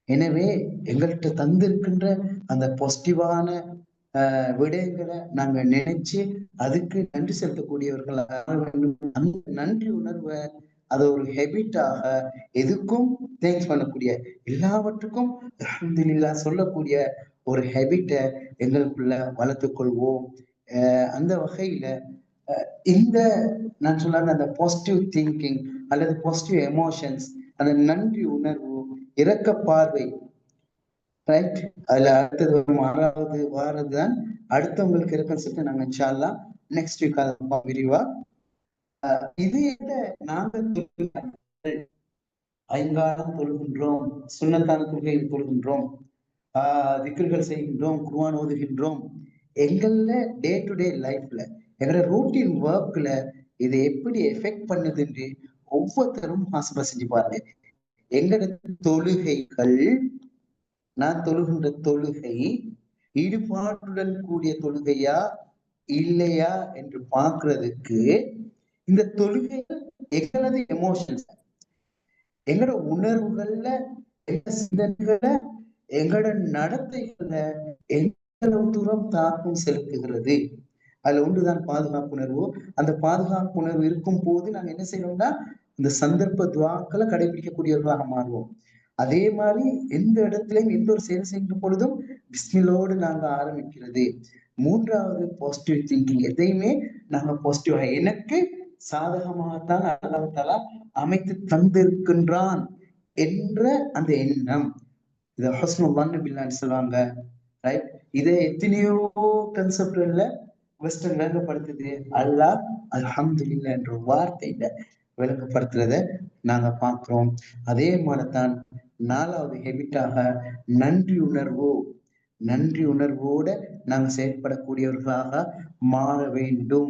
எனவே எங்கள்கிட்ட தந்திருக்கின்ற அந்த பாசிட்டிவான விடயங்களை நாங்க நினைச்சு அதுக்கு நன்றி செலுத்தக்கூடியவர்களாக வேண்டும். அந்த நன்றி உணர்வை அதை ஒரு ஹெபிட்டாக, எதுக்கும் தேங்க்ஸ் பண்ணக்கூடிய, எல்லாவற்றுக்கும் அல்ஹம்துலில்லாஹ் சொல்லக்கூடிய ஒரு ஹெபிட்டை எங்களுக்குள்ள வளர்த்துக் கொள்வோம். அந்த வகையில இந்த நான் சொல்ல அந்த பாசிட்டிவ் திங்கிங் அல்லது பாசிட்டிவ் எமோஷன்ஸ், அந்த நன்றி உணர்வு, இரக்க பார்வை, ரைட், அதுல அடுத்தது 6வது வாரதுதான் அடுத்தவங்களுக்கு இரக்கம் சொல்லிட்டு நாங்க இன்ஷா அல்லாஹ் நெக்ஸ்ட் வீக் அதை விரிவா இது நாங்க ஐங்காலம் தொழுகின்றோம், சுன்னத்தான தொழுகையில் தொழுகின்றோம், திக்ர்கள் செய்கின்றோம், குர்ஆன் ஓதுகின்றோம். எங்கள டே டு டே லைஃப்ல எங்களோட ரூட்டீன் ஒர்க்ல இது எப்படி எஃபெக்ட் பண்ணுதுன்னு ஒவ்வொருத்தரும் ஆசை செஞ்சு பாருங்க. எங்களோட தொழுகைகள், நான் தொழுகின்ற தொழுகை ஈடுபாட்டுடன் கூடிய தொழுகையா இல்லையா என்று பார்க்கிறதுக்கு இந்த தொழுகைகள் எங்களது எமோஷன்ஸ், எங்களோட உணர்வுகள்ல, எங்க சிந்தனைகளை, எங்களோட நடத்தைகள்ல எவ்வளவு தூரம் தாக்கம் செலுத்துகிறது. அதுல ஒன்றுதான் பாதுகாப்புணர்வு. அந்த பாதுகாப்புணர்வு இருக்கும் போது நாங்க என்ன செய்யணும்னா இந்த சந்தர்ப்ப துவாக்களை கடைபிடிக்கக்கூடியவர்களாக மாறுவோம். அதே மாதிரி எந்த இடத்துலையும் எந்த ஒரு செயல் செய்யும் பொழுதும் பிஸ்மில்லோடு நாங்க ஆரம்பிக்கிறது. 3வது பாசிட்டிவ் திங்கிங். எதையுமே நாங்க பாசிட்டிவா, எனக்கு சாதகமாகத்தான் அல்லாஹ் தஆலா அமைத்து தந்திருக்கின்றான் என்ற அந்த எண்ணம். இதை ஹுஸ்னுல் வன்னு பில்லாஹ்னு சொல்லுவாங்க, ரைட். இதை எத்தனையோ கன்செப்ட்ல வெஸ்டர்ன் விளங்கப்படுத்துது. அல்லாஹ் அல்ஹம்துலில்லாஹ் என்ற வார்த்தையில விளங்கப்படுத்துறத நாங்க பார்க்கிறோம். அதே மாதிரிதான் 4வது ஹெபிட்டாக நன்றி உணர்வு, நன்றி உணர்வோட நாங்க செயல்படக்கூடியவர்களாக மாற வேண்டும்.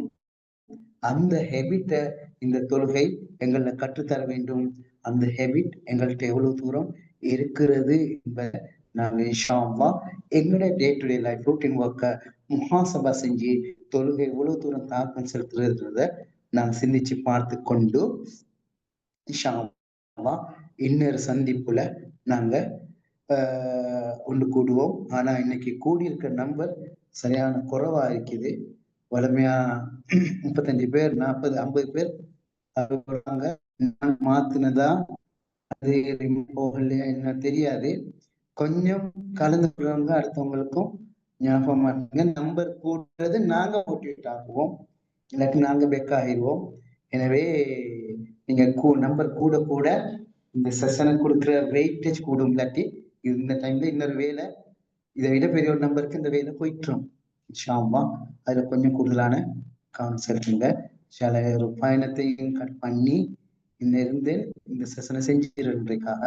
அந்த ஹெபிட்டை இந்த தொழுகை எங்களை கற்றுத்தர வேண்டும். அந்த ஹெபிட் எங்கள்கிட்ட எவ்வளவு தூரம் இருக்கிறது என்பதை நாங்க இன்ஷா அல்லாஹ் எங்களோட day to day life routine ஒர்க்கை முஹாசபா செஞ்சு தொழுகை எவ்வளவு தூரம் தாக்கம் செலுத்துறதுன்றத நாங்க சிந்திச்சு பார்த்து கொண்டு இன்ஷா அல்லாஹ் இன்னொரு சந்திப்புல நாங்க ஒன்று கூடுவோம். ஆனா இன்னைக்கு கூடியிருக்கிற நம்பர் சரியான குறைவா இருக்குது. வலிமையா 35 பேர், 40, 50 பேர் மாத்தினதா அது போகலையா என்ன தெரியாது. கொஞ்சம் கலந்துக்கிறவங்க அடுத்தவங்களுக்கும் ஞாபகமா இருக்குங்க. நம்பர் கூட்டுறது நாங்க மோட்டிவேட் ஆகுவோம், இல்லாட்டி நாங்க பெக் ஆகிடுவோம். எனவே நீங்க நம்பர் கூட கூட இந்த செஷனுக்கு கொடுக்குற வெயிட்டேஜ் கூடும். இல்லாட்டி இந்த டைம்ல இன்னொரு வேலை இதை விட பெரிய ஒரு நம்பருக்கு இந்த வேலை போயிட்டுரும். இன்ஷா அல்லாஹ் அதுல கொஞ்சம் கூடுதலான கவனம் செலுத்துங்க. சில ஒரு பயணத்தையும் கட் பண்ணி இருந்து இந்த செஷனை செஞ்சிருக்காக.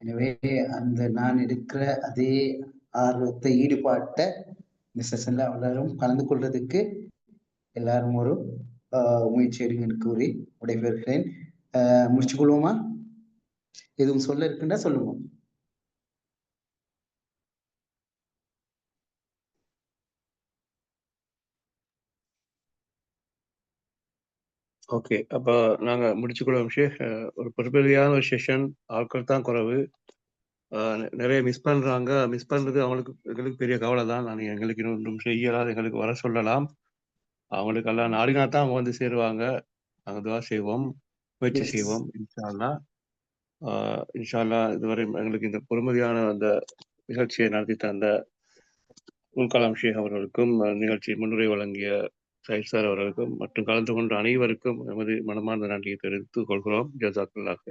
எனவே அந்த நான் எடுக்கிற அதே ஆர்வத்தை ஈடுபாட்டை இந்த செஷன்ல எல்லாரும் கலந்து கொள்றதுக்கு எல்லாரும் ஒரு முயற்சி எடுங்கன்னு கூறி விடைபெறுகிறேன். முடிச்சு கொள்வோமா? எதுவும் சொல்ல இருக்குன்னா சொல்லுவோம். ஓகே, அப்போ நாங்க முடிச்சுக்கொள்வோம் ஷேக். ஒரு பெருமையான ஒரு செஷன், ஆட்கள் தான் குறைவு. நிறைய மிஸ் பண்றாங்க. மிஸ் பண்றது அவங்களுக்கு எங்களுக்கு பெரிய கவலை தான். நான் எங்களுக்கு இன்னும் செய்யலாம், எங்களுக்கு வர சொல்லலாம். அவங்களுக்கு எல்லாம் நாடினா தான் அவங்க வந்து சேருவாங்க. நாங்கள் துவா செய்வோம், முயற்சி செய்வோம். இன்ஷா அல்லாஹ். இன்ஷா அல்லாஹ் இதுவரை எங்களுக்கு இந்த பொறுமதியான அந்த நிகழ்ச்சியை நடத்தி தந்த அப்துல் கலாம் ஷேக் அவர்களுக்கும், நிகழ்ச்சி முன்னுரை வழங்கிய சையத் சார் அவர்களுக்கும் மற்றும் கலந்து கொண்ட அனைவருக்கும் எமது மனமார்ந்த நன்றியை தெரிவித்துக் கொள்கிறோம். ஜஸாக்கல்லாஹ்.